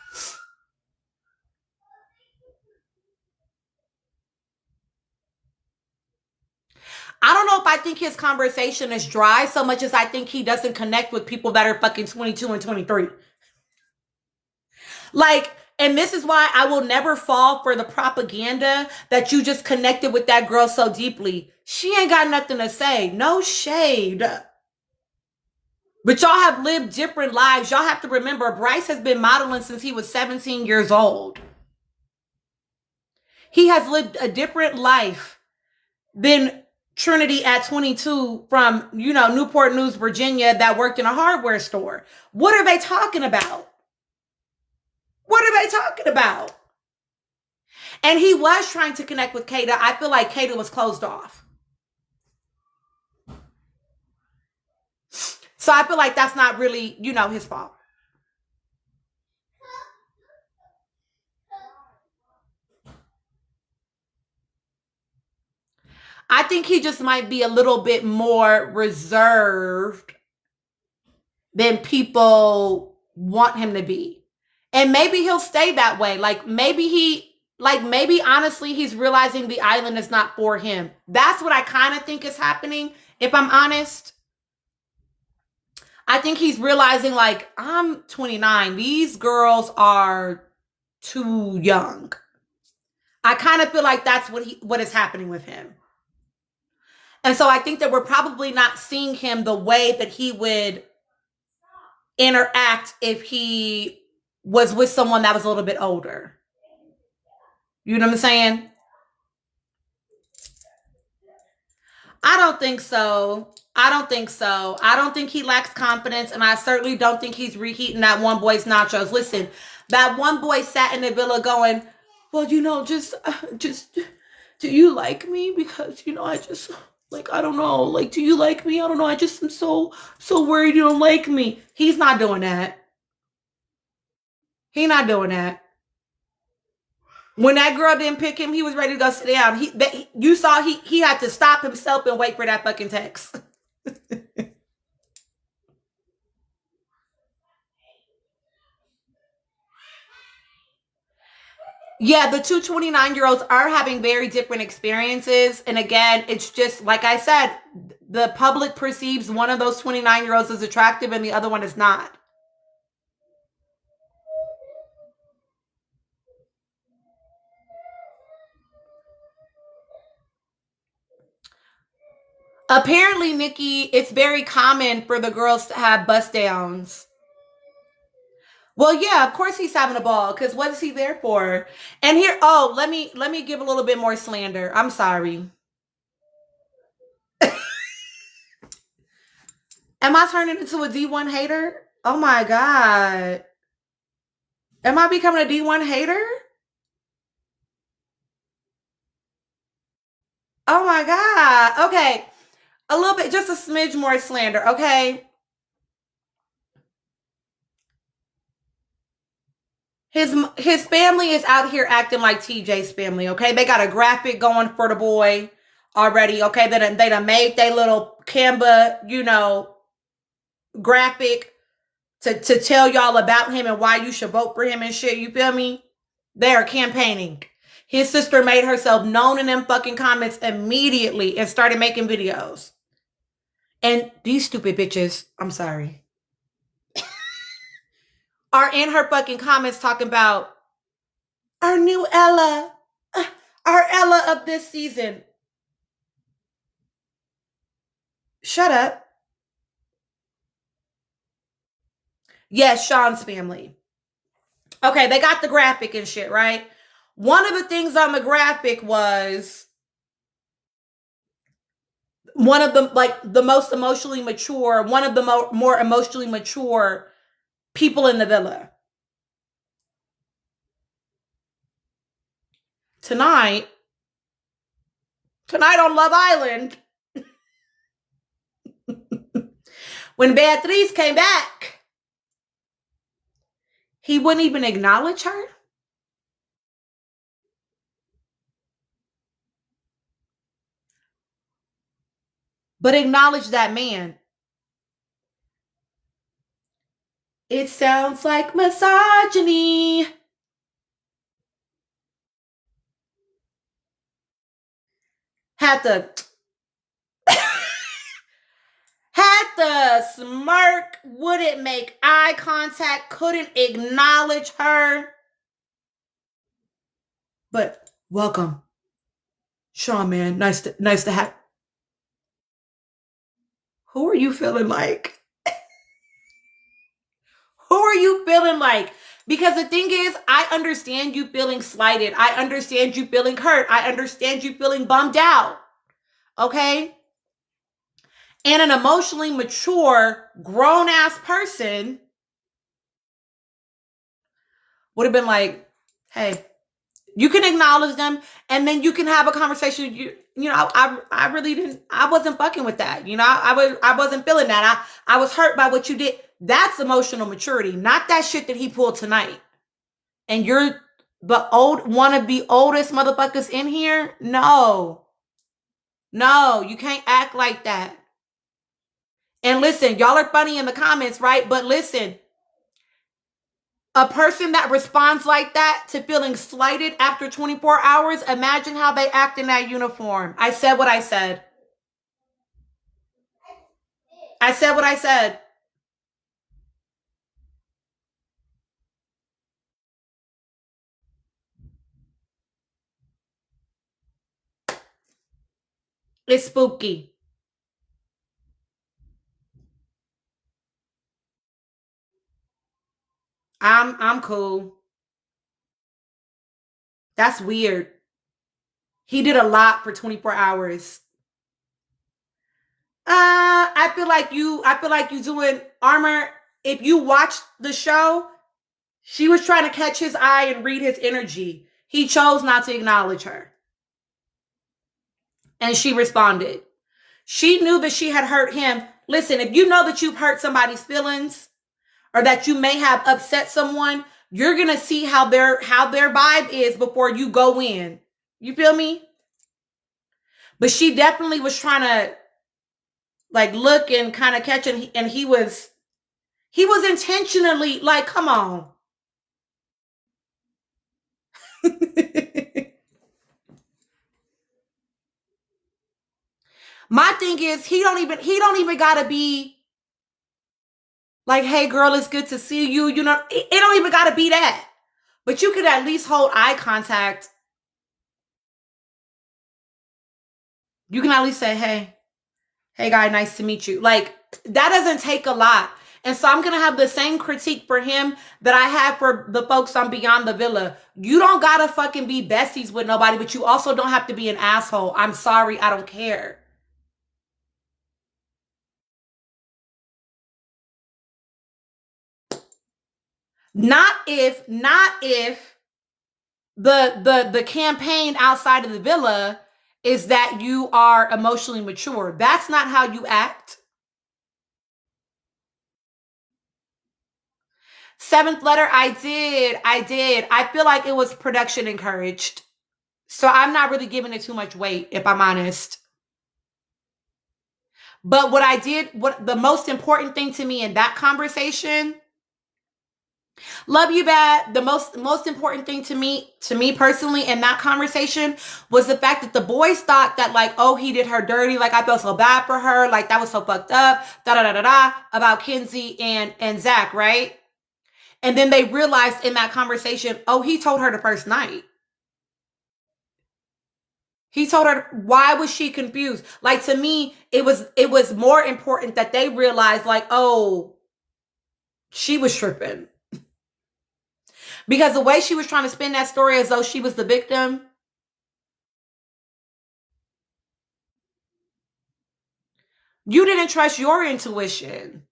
I don't know if I think his conversation is dry so much as I think he doesn't connect with people that are fucking 22 and 23. Like, and this is why I will never fall for the propaganda that you just connected with that girl so deeply. She ain't got nothing to say. No shade. But y'all have lived different lives. Y'all have to remember, Bryce has been modeling since he was 17 years old. He has lived a different life than Trinity at 22 from, Newport News, Virginia, that worked in a hardware store. What are they talking about? And he was trying to connect with Kata. I feel like Kata was closed off. So I feel like that's not really, his fault. I think he just might be a little bit more reserved than people want him to be. And maybe he'll stay that way. Like maybe he like maybe honestly he's realizing the island is not for him. That's what I kind of think is happening, if I'm honest. I think he's realizing, like, I'm 29. These girls are too young. I kind of feel like that's what is happening with him. And so I think that we're probably not seeing him the way that he would interact if he was with someone that was a little bit older. You know what I'm saying? I don't think so. I don't think so. I don't think he lacks confidence, and I certainly don't think he's reheating that one boy's nachos. Listen, that one boy sat in the villa going, well, just, do you like me? Because, I just, like, I don't know. Like, do you like me? I don't know. I just am so worried you don't like me. He's not doing that. He's not doing that. When that girl didn't pick him, he was ready to go sit down. You saw he had to stop himself and wait for that fucking text. Yeah, the two 29-year-olds are having very different experiences. And again, it's just like I said, the public perceives one of those 29-year-olds as attractive and the other one is not. Apparently, Nikki, it's very common for the girls to have bust downs. Well, yeah, of course he's having a ball, because what is he there for? And here, let me give a little bit more slander. I'm sorry. Am I turning into a D1 hater? Oh my God. Am I becoming a D1 hater? Oh my God. Okay. A little bit, just a smidge more slander, okay? His family is out here acting like TJ's family, okay? They got a graphic going for the boy already, okay? They done made their little Canva, graphic to tell y'all about him and why you should vote for him and shit, you feel me? They are campaigning. His sister made herself known in them fucking comments immediately and started making videos. And these stupid bitches, I'm sorry, are in her fucking comments talking about our new Ella, our Ella of this season. Shut up. Yes, Sean's family. Okay, they got the graphic and shit, right? One of the things on the graphic was one of the, like, the most emotionally mature, one of the more emotionally mature people in the villa. Tonight on Love Island, when Beatrice came back, he wouldn't even acknowledge her. But acknowledge that man. It sounds like misogyny. Had the smirk, wouldn't make eye contact, couldn't acknowledge her. But welcome, Sean, man. Nice to have. Who are you feeling like? Who are you feeling like? Because the thing is, I understand you feeling slighted. I understand you feeling hurt. I understand you feeling bummed out. Okay? And an emotionally mature, grown-ass person would have been like, hey, you can acknowledge them, and then you can have a conversation. I really didn't, I wasn't fucking with that. I wasn't feeling that. I was hurt by what you did. That's emotional maturity, not that shit that he pulled tonight. And you're the wannabe oldest motherfuckers in here? No, you can't act like that. And listen, y'all are funny in the comments, right? But listen, A person that responds like that to feeling slighted after 24 hours, imagine how they act in that uniform. I said what I said. I said what I said. It's spooky. I'm cool. That's weird. He did a lot for 24 hours. I feel like you doing Armor. If you watch the show, she was trying to catch his eye and read his energy. He chose not to acknowledge her. And she responded. She knew that she had hurt him. Listen, if you know that you've hurt somebody's feelings or that you may have upset someone, you're going to see how their vibe is before you go in. You feel me? But she definitely was trying to like look and kind of catch it, and he was intentionally like, come on. My thing is he don't even gotta be like, hey girl, it's good to see you. You know, it don't even gotta be that. But you could at least hold eye contact. You can at least say, hey guy, nice to meet you. Like, that doesn't take a lot. And so I'm going to have the same critique for him that I have for the folks on Beyond the Villa. You don't got to fucking be besties with nobody, but you also don't have to be an asshole. I'm sorry. I don't care. Not if the campaign outside of the villa is that you are emotionally mature. That's not how you act. Seventh letter, I did. I feel like it was production encouraged. So I'm not really giving it too much weight, if I'm honest. But what the most important thing to me in that conversation, love you bad. The most important thing to me personally in that conversation was the fact that the boys thought that like, oh, he did her dirty. Like I felt so bad for her. Like that was so fucked up. About Kenzie and Zach, right? And then they realized in that conversation, oh, he told her the first night. He told her, why was she confused? Like to me, it was more important that they realized like, oh, she was tripping. Because the way she was trying to spin that story as though she was the victim. You didn't trust your intuition.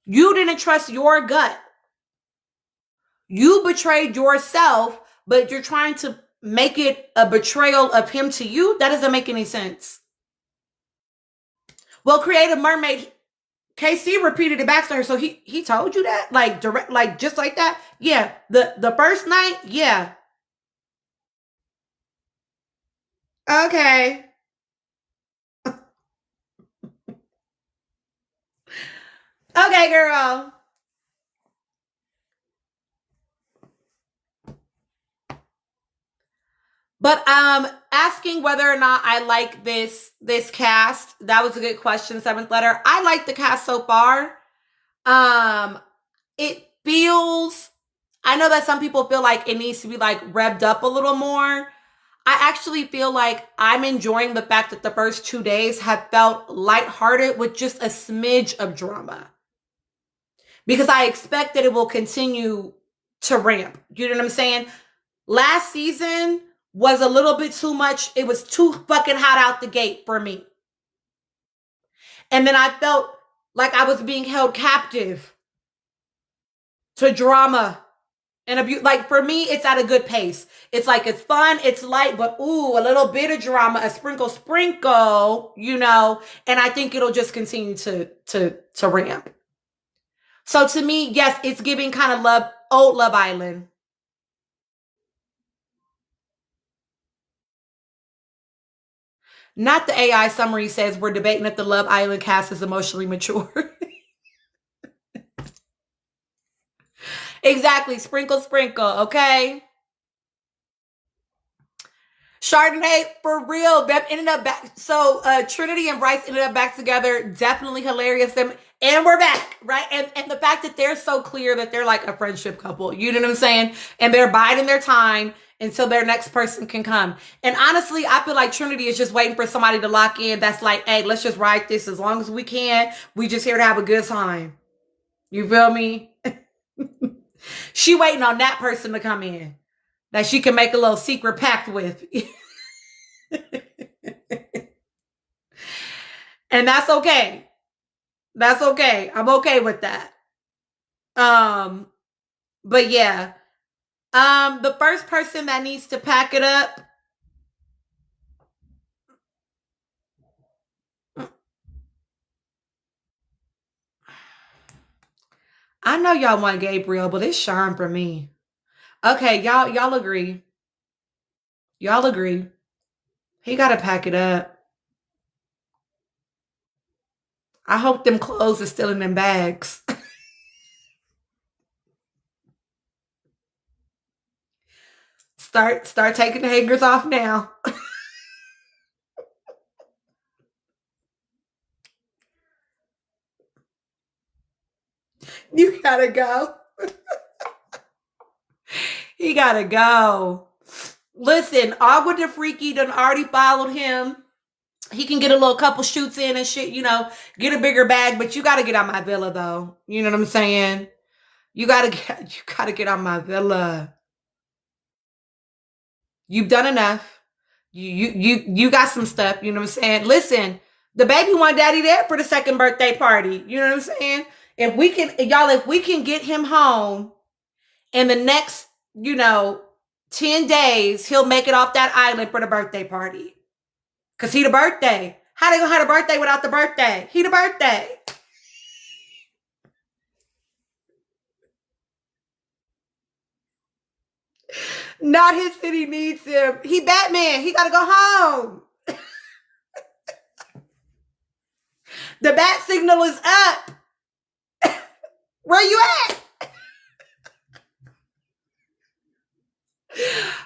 You didn't trust your gut. You betrayed yourself, but you're trying to make it a betrayal of him to you. That doesn't make any sense. Well, Creative Mermaid, KC repeated it back to her. So he told you that? Like direct, like just like that? Yeah. The first night? Yeah. Okay. Okay, girl. But asking whether or not I like this cast, that was a good question. Seventh letter. I like the cast so far. It feels, I know that some people feel like it needs to be like revved up a little more. I actually feel like I'm enjoying the fact that the first 2 days have felt lighthearted with just a smidge of drama. Because I expect that it will continue to ramp. You know what I'm saying? Last season was a little bit too much. It was too fucking hot out the gate for me. And then I felt like I was being held captive to drama and abuse. Like for me, it's at a good pace. It's like, it's fun, it's light, but ooh, a little bit of drama, a sprinkle, you know, and I think it'll just continue to ramp. So to me, yes, it's giving kind of old Love Island. Not the AI summary says we're debating if the Love Island cast is emotionally mature. Exactly. Sprinkle, sprinkle. Okay. Chardonnay, for real. Them ended up back. So Trinity and Bryce ended up back together. Definitely hilarious. Them and we're back, right? And the fact that they're so clear that they're like a friendship couple. You know what I'm saying? And they're biding their time until their next person can come. And honestly, I feel like Trinity is just waiting for somebody to lock in. That's like, hey, let's just ride this as long as we can. We just here to have a good time. You feel me? She waiting on that person to come in that she can make a little secret pact with. And that's okay. That's okay. I'm okay with that. But yeah. The first person that needs to pack it up. I know y'all want Gabriel, but it's Sean for me. Okay, y'all agree. Y'all agree. He gotta pack it up. I hope them clothes are still in them bags. Start taking the hangers off now. You gotta go. He gotta go. Listen, Agua the Freaky done already followed him. He can get a little couple shoots in and shit, get a bigger bag, but you gotta get out my villa though. You know what I'm saying? You gotta get out my villa. You've done enough. You got some stuff, you know what I'm saying? Listen, the baby want daddy there for the second birthday party. You know what I'm saying? If we can get him home in the next, 10 days, he'll make it off that island for the birthday party. Cause he the birthday. How they gonna have a birthday without the birthday? He the birthday. Not his city needs him. He Batman. He gotta go home. The bat signal is up. Where you at?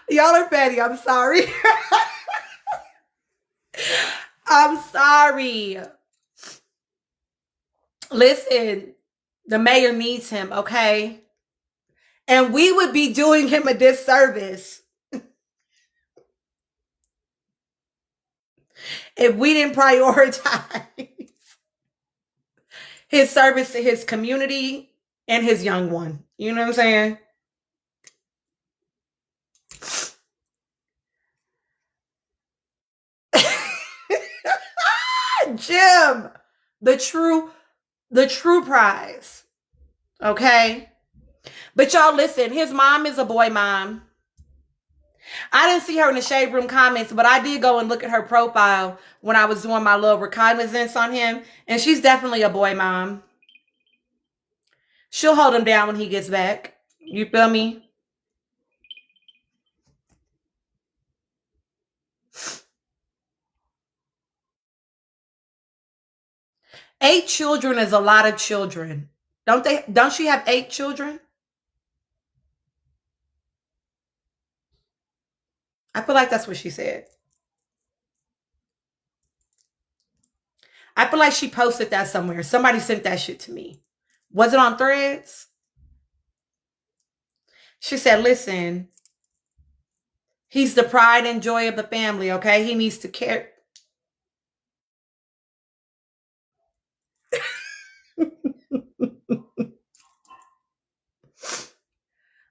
Y'all are petty. I'm sorry. I'm sorry. Listen, the mayor needs him, okay? And we would be doing him a disservice if we didn't prioritize his service to his community and his young one. You know what I'm saying? Jim, the true prize. Okay? But y'all listen, his mom is a boy mom. I didn't see her in the Shade Room comments, but I did go and look at her profile when I was doing my little reconnaissance on him, and she's definitely a boy mom. She'll hold him down when he gets back. You feel me? Eight children is a lot of children. Don't she have 8 children? I feel like that's what she said. I feel like she posted that somewhere. Somebody sent that shit to me. Was it on Threads? She said, listen, he's the pride and joy of the family, okay? He needs to care.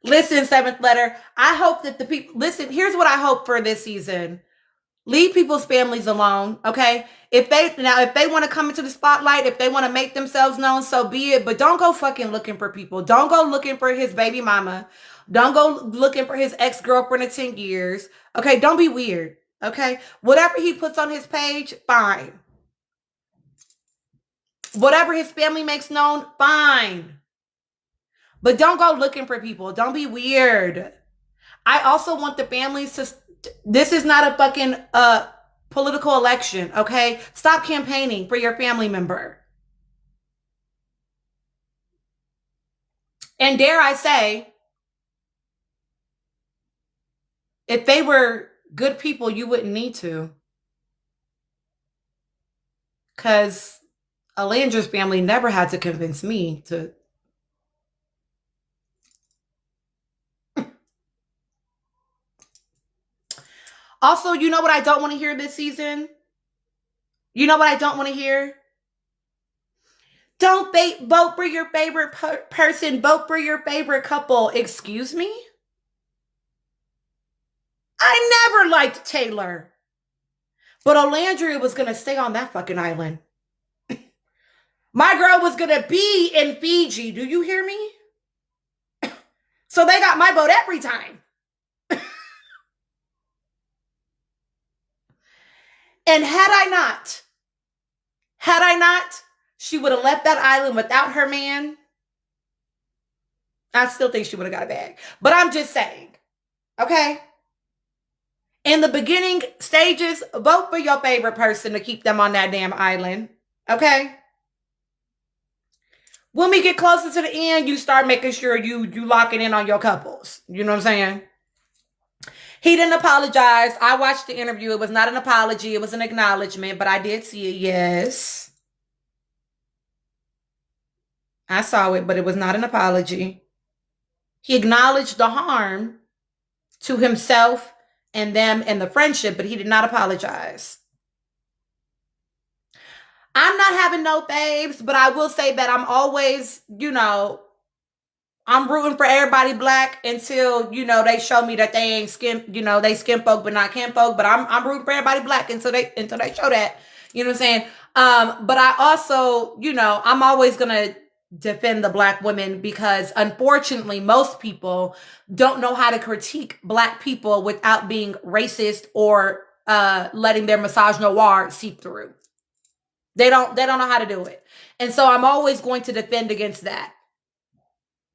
Listen, Seventh Letter, I hope that the people, listen, here's what I hope for this season. Leave people's families alone, okay? If they want to come into the spotlight, if they want to make themselves known, so be it. But don't go fucking looking for people. Don't go looking for his baby mama. Don't go looking for his ex-girlfriend of 10 years. Okay, don't be weird, okay? Whatever he puts on his page, fine. Whatever his family makes known, fine. But don't go looking for people. Don't be weird. I also want the families to, this is not a fucking political election, okay? Stop campaigning for your family member. And dare I say, if they were good people, you wouldn't need to. Because Alandra's family never had to convince me to. Also, you know what I don't want to hear this season? You know what I don't want to hear? Don't vote for your favorite person. Vote for your favorite couple. Excuse me? I never liked Taylor. But Olandria was going to stay on that fucking island. My girl was going to be in Fiji. Do you hear me? So they got my vote every time. And had I not, she would have left that island without her man. I still think she would have got a bag. But I'm just saying, okay? In the beginning stages, vote for your favorite person to keep them on that damn island, okay? When we get closer to the end, you start making sure you locking in on your couples. You know what I'm saying? He didn't apologize. I watched the interview. It was not an apology. It was an acknowledgement, but I did see it, yes. I saw it, but it was not an apology. He acknowledged the harm to himself and them and the friendship, but he did not apologize. I'm not having no faves, but I will say that I'm always, I'm rooting for everybody black until, they show me that they ain't they skin folk but not kin folk. But I'm rooting for everybody black until they show that. You know what I'm saying? But I also, I'm always gonna defend the black women because unfortunately most people don't know how to critique black people without being racist or letting their misogynoir seep through. They don't know how to do it. And so I'm always going to defend against that.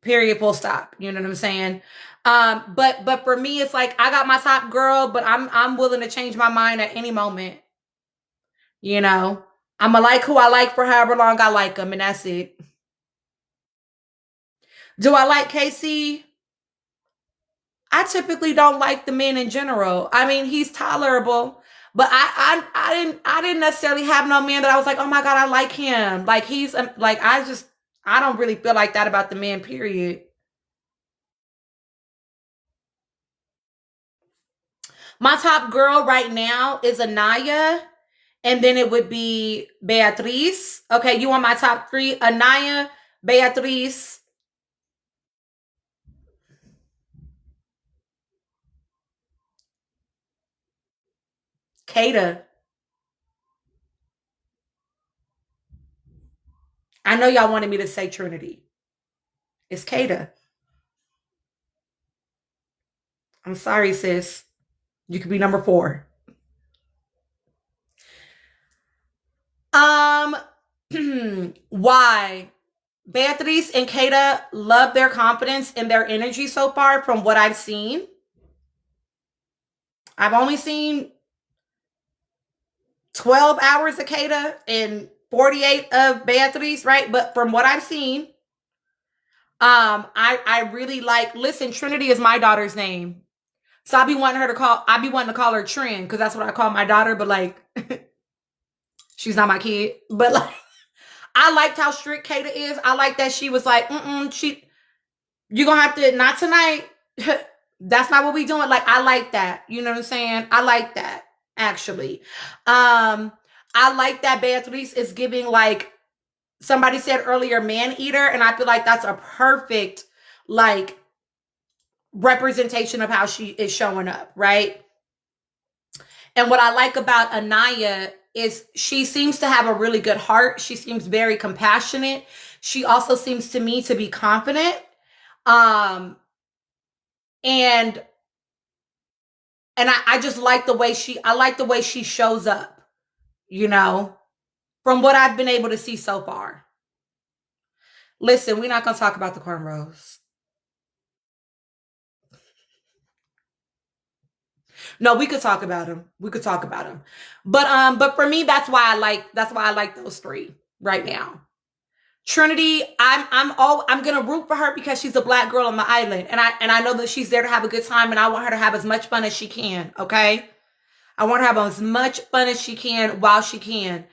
Period, full stop. You know what I'm saying? But for me, it's like I got my top girl, but I'm willing to change my mind at any moment. I'ma like who I like for however long I like them, and that's it. Do I like Casey? I typically don't like the men in general. I mean, he's tolerable, but I didn't necessarily have no man that I was like, oh my God, I like him. Like he's like, I don't really feel like that about the men, period. My top girl right now is Anaya, and then it would be Beatriz. Okay, you want my top three? Anaya, Beatriz. Kata. I know y'all wanted me to say Trinity. It's Kata. I'm sorry, sis. You could be number 4. Why? Beatriz and Kata love their confidence and their energy so far from what I've seen. I've only seen 12 hours of Kata and 48 of Beatriz, right? But from what I've seen, I really like, listen, Trinity is my daughter's name. So I be wanting to call her Trin, because that's what I call my daughter, but like she's not my kid. But like I liked how strict Kata is. I like that she was like, you're gonna have to, not tonight. That's not what we doing. Like, I like that. You know what I'm saying? I like that, actually. I like that Beatriz is giving, like somebody said earlier, man eater, and I feel like that's a perfect, like, representation of how she is showing up, right? And what I like about Anaya is she seems to have a really good heart. She seems very compassionate. She also seems to me to be confident. And I just like the way she shows up, from what I've been able to see so far. Listen, we're not going to talk about the cornrows. No, we could talk about them. But for me, that's why I like those 3 right now. Trinity, I'm gonna root for her because she's a black girl on the island, and I know that she's there to have a good time, and I want her to have as much fun as she can. Okay, I want her to have as much fun as she can while she can.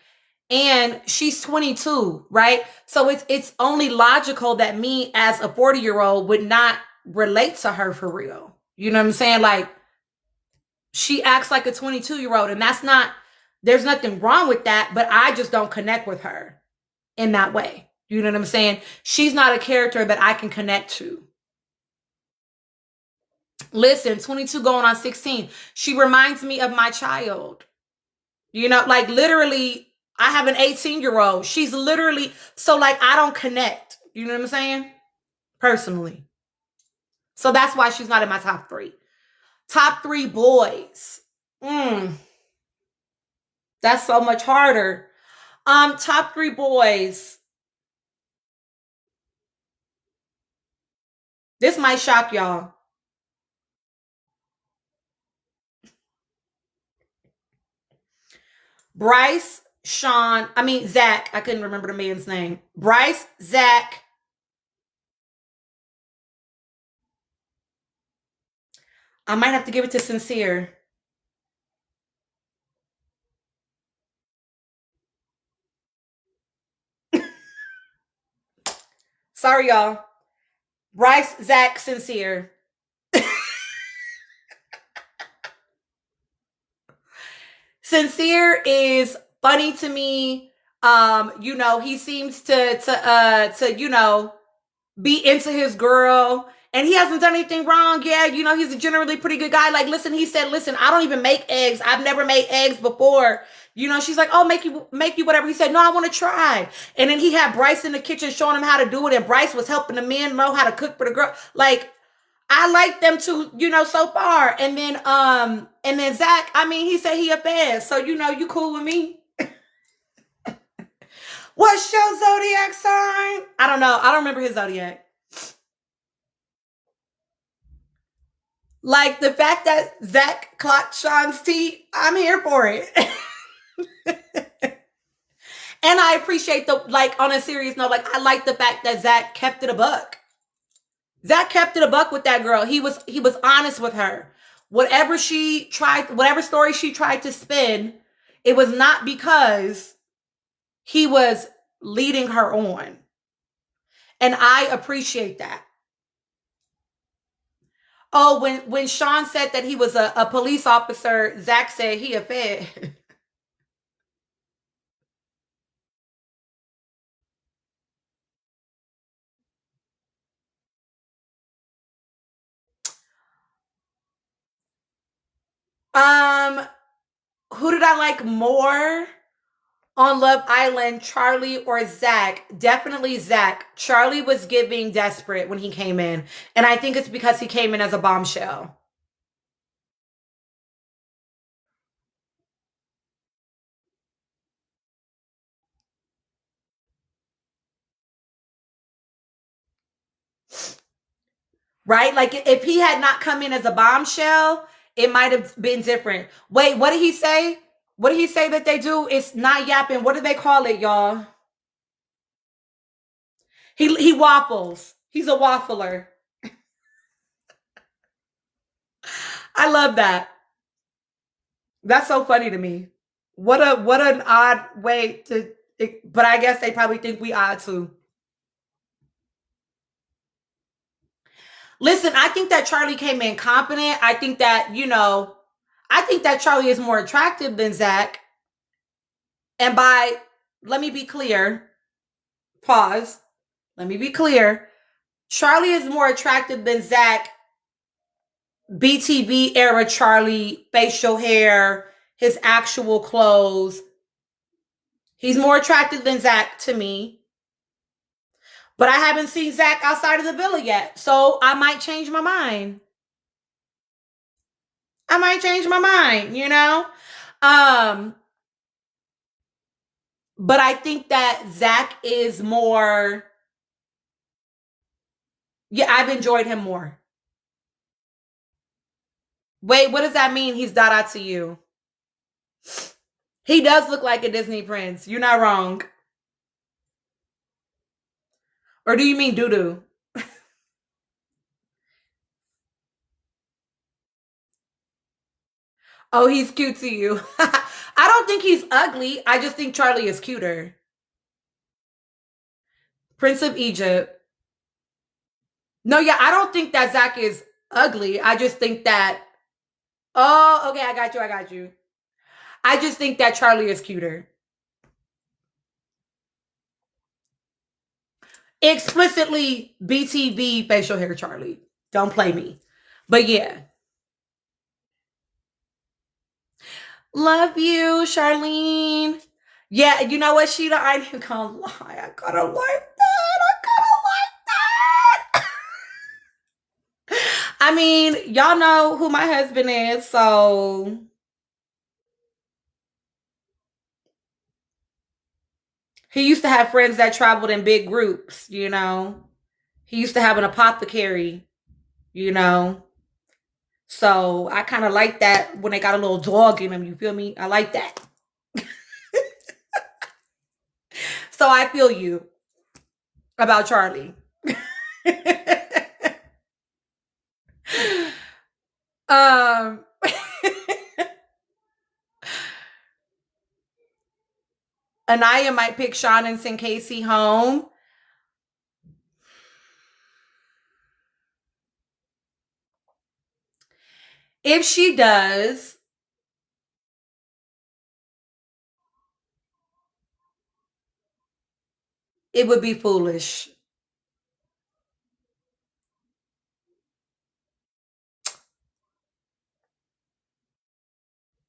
And she's 22, right? So it's only logical that me as a 40-year-old would not relate to her for real. You know what I'm saying? Like, she acts like a 22-year-old, and that's not, there's nothing wrong with that, but I just don't connect with her in that way. You know what I'm saying? She's not a character that I can connect to. Listen, 22 going on 16. She reminds me of my child. You know, like literally, I have an 18-year-old. She's literally, so like I don't connect. You know what I'm saying? Personally. So that's why she's not in my top 3. Top 3 boys. That's so much harder. Top 3 boys. This might shock y'all. Bryce, Zach. I couldn't remember the man's name. Bryce, Zach. I might have to give it to Sincere. Sorry, y'all. Bryce, Zach, Sincere. Sincere is funny to me. You know, he seems to you know, be into his girl, and he hasn't done anything wrong. Yeah, you know, he's a generally pretty good guy. Like, listen, he said, listen, I don't even make eggs. I've never made eggs before. You know, she's like, oh, make you whatever. He said, no, I want to try. And then he had Bryce in the kitchen showing him how to do it, and Bryce was helping the men know how to cook for the girl. Like, I like them two, you know, so far. And then Zach, I mean, he said he a fan, so you know, you cool with me. What's your zodiac sign? I don't know. I don't remember his zodiac. Like the fact that Zach clocked Sean's tea, I'm here for it. And I appreciate like on a serious note, like I like the fact that Zach kept it a buck. Zach kept it a buck with that girl. He was honest with her. Whatever story she tried to spin, it was not because he was leading her on. And I appreciate that. Oh, when Sean said that he was a police officer, Zach said he a fed. Who did I like more on Love Island, Charlie or Zach? Definitely Zach. Charlie was giving desperate when he came in, and I think it's because he came in as a bombshell. Right? Like if he had not come in as a bombshell, it might have been different. Wait, what did he say? What did he say that they do? It's not yapping. What do they call it, y'all? He waffles. He's a waffler. I love that. That's so funny to me. What an odd way to, but I guess they probably think we odd too. Listen, I think that Charlie came in competent. I think that, you know, I think that Charlie is more attractive than Zach. And let me be clear, pause. Let me be clear. Charlie is more attractive than Zach. BTB era Charlie, facial hair, his actual clothes. He's more attractive than Zach to me. But I haven't seen Zach outside of the villa yet. So I might change my mind. I might change my mind, you know? But I think that Zach is more. Yeah, I've enjoyed him more. Wait, what does that mean? He's Dada to you. He does look like a Disney prince. You're not wrong. Or do you mean doo-doo? Oh, he's cute to you. I don't think he's ugly. I just think Charlie is cuter. Prince of Egypt. No, yeah, I don't think that Zach is ugly. I just think that. Oh, okay, I got you. I got you. I just think that Charlie is cuter. Explicitly BTB facial hair Charlie. Don't play me. But yeah. Love you, Charlene. Yeah, you know what, Sheeta? I ain't gonna lie. I gotta like that. I gotta like that. I mean, y'all know who my husband is, so he used to have friends that traveled in big groups, you know. He used to have an apothecary, you know. So I kind of like that when they got a little dog in them, you feel me? I like that. So I feel you about Charlie. um Anaya might pick Sean and send Casey home. If she does, it would be foolish.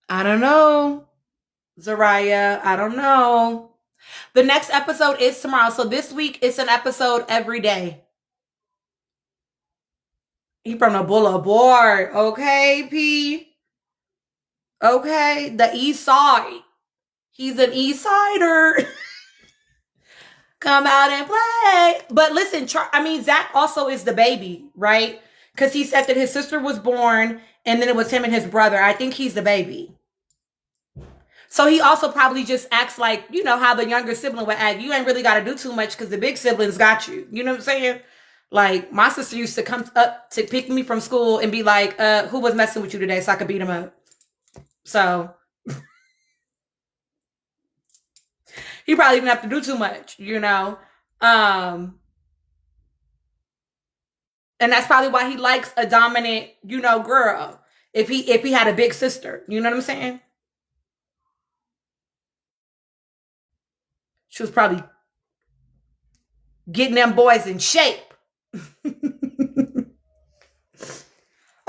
I don't know, Zariah. I don't know. The next episode is tomorrow. So this week it's an episode every day. He from the boulevard. Okay, P. Okay. The east side. He's an east sider. Come out and play. But listen, Zach also is the baby, right? Because he said that his sister was born and then it was him and his brother. I think he's the baby. So he also probably just acts like, you know, how the younger sibling would act. You ain't really got to do too much because the big siblings got you. You know what I'm saying? Like, my sister used to come up to pick me from school and be like, who was messing with you today so I could beat him up? So he probably didn't have to do too much, you know? And that's probably why he likes a dominant, you know, girl. If he had a big sister, you know what I'm saying? She was probably getting them boys in shape.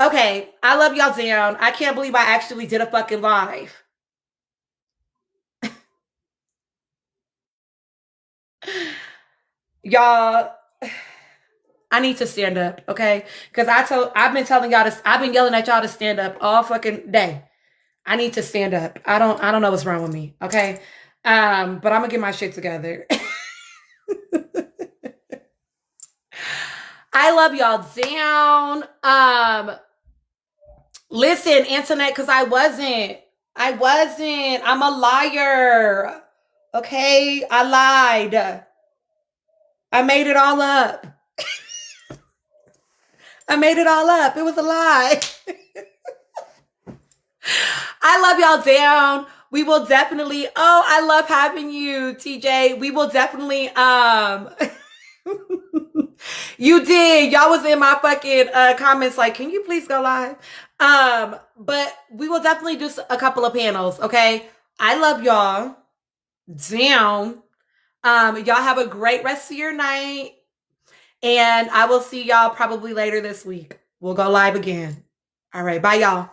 Okay, I love y'all down. I can't believe I actually did a fucking live. Y'all, I need to stand up, okay? Because I've been telling y'all I've been yelling at y'all to stand up all fucking day. I need to stand up. I don't know what's wrong with me, okay? But I'm gonna get my shit together. I love y'all down. Listen, Antoinette, because I wasn't. I'm a liar. Okay, I lied. I made it all up. I made it all up. It was a lie. I love y'all down. We will definitely. Oh, I love having you, TJ. We will definitely. You did. Y'all was in my fucking comments like, can you please go live? But we will definitely do a couple of panels. Okay. I love y'all down. Y'all have a great rest of your night. And I will see y'all probably later this week. We'll go live again. All right. Bye, y'all.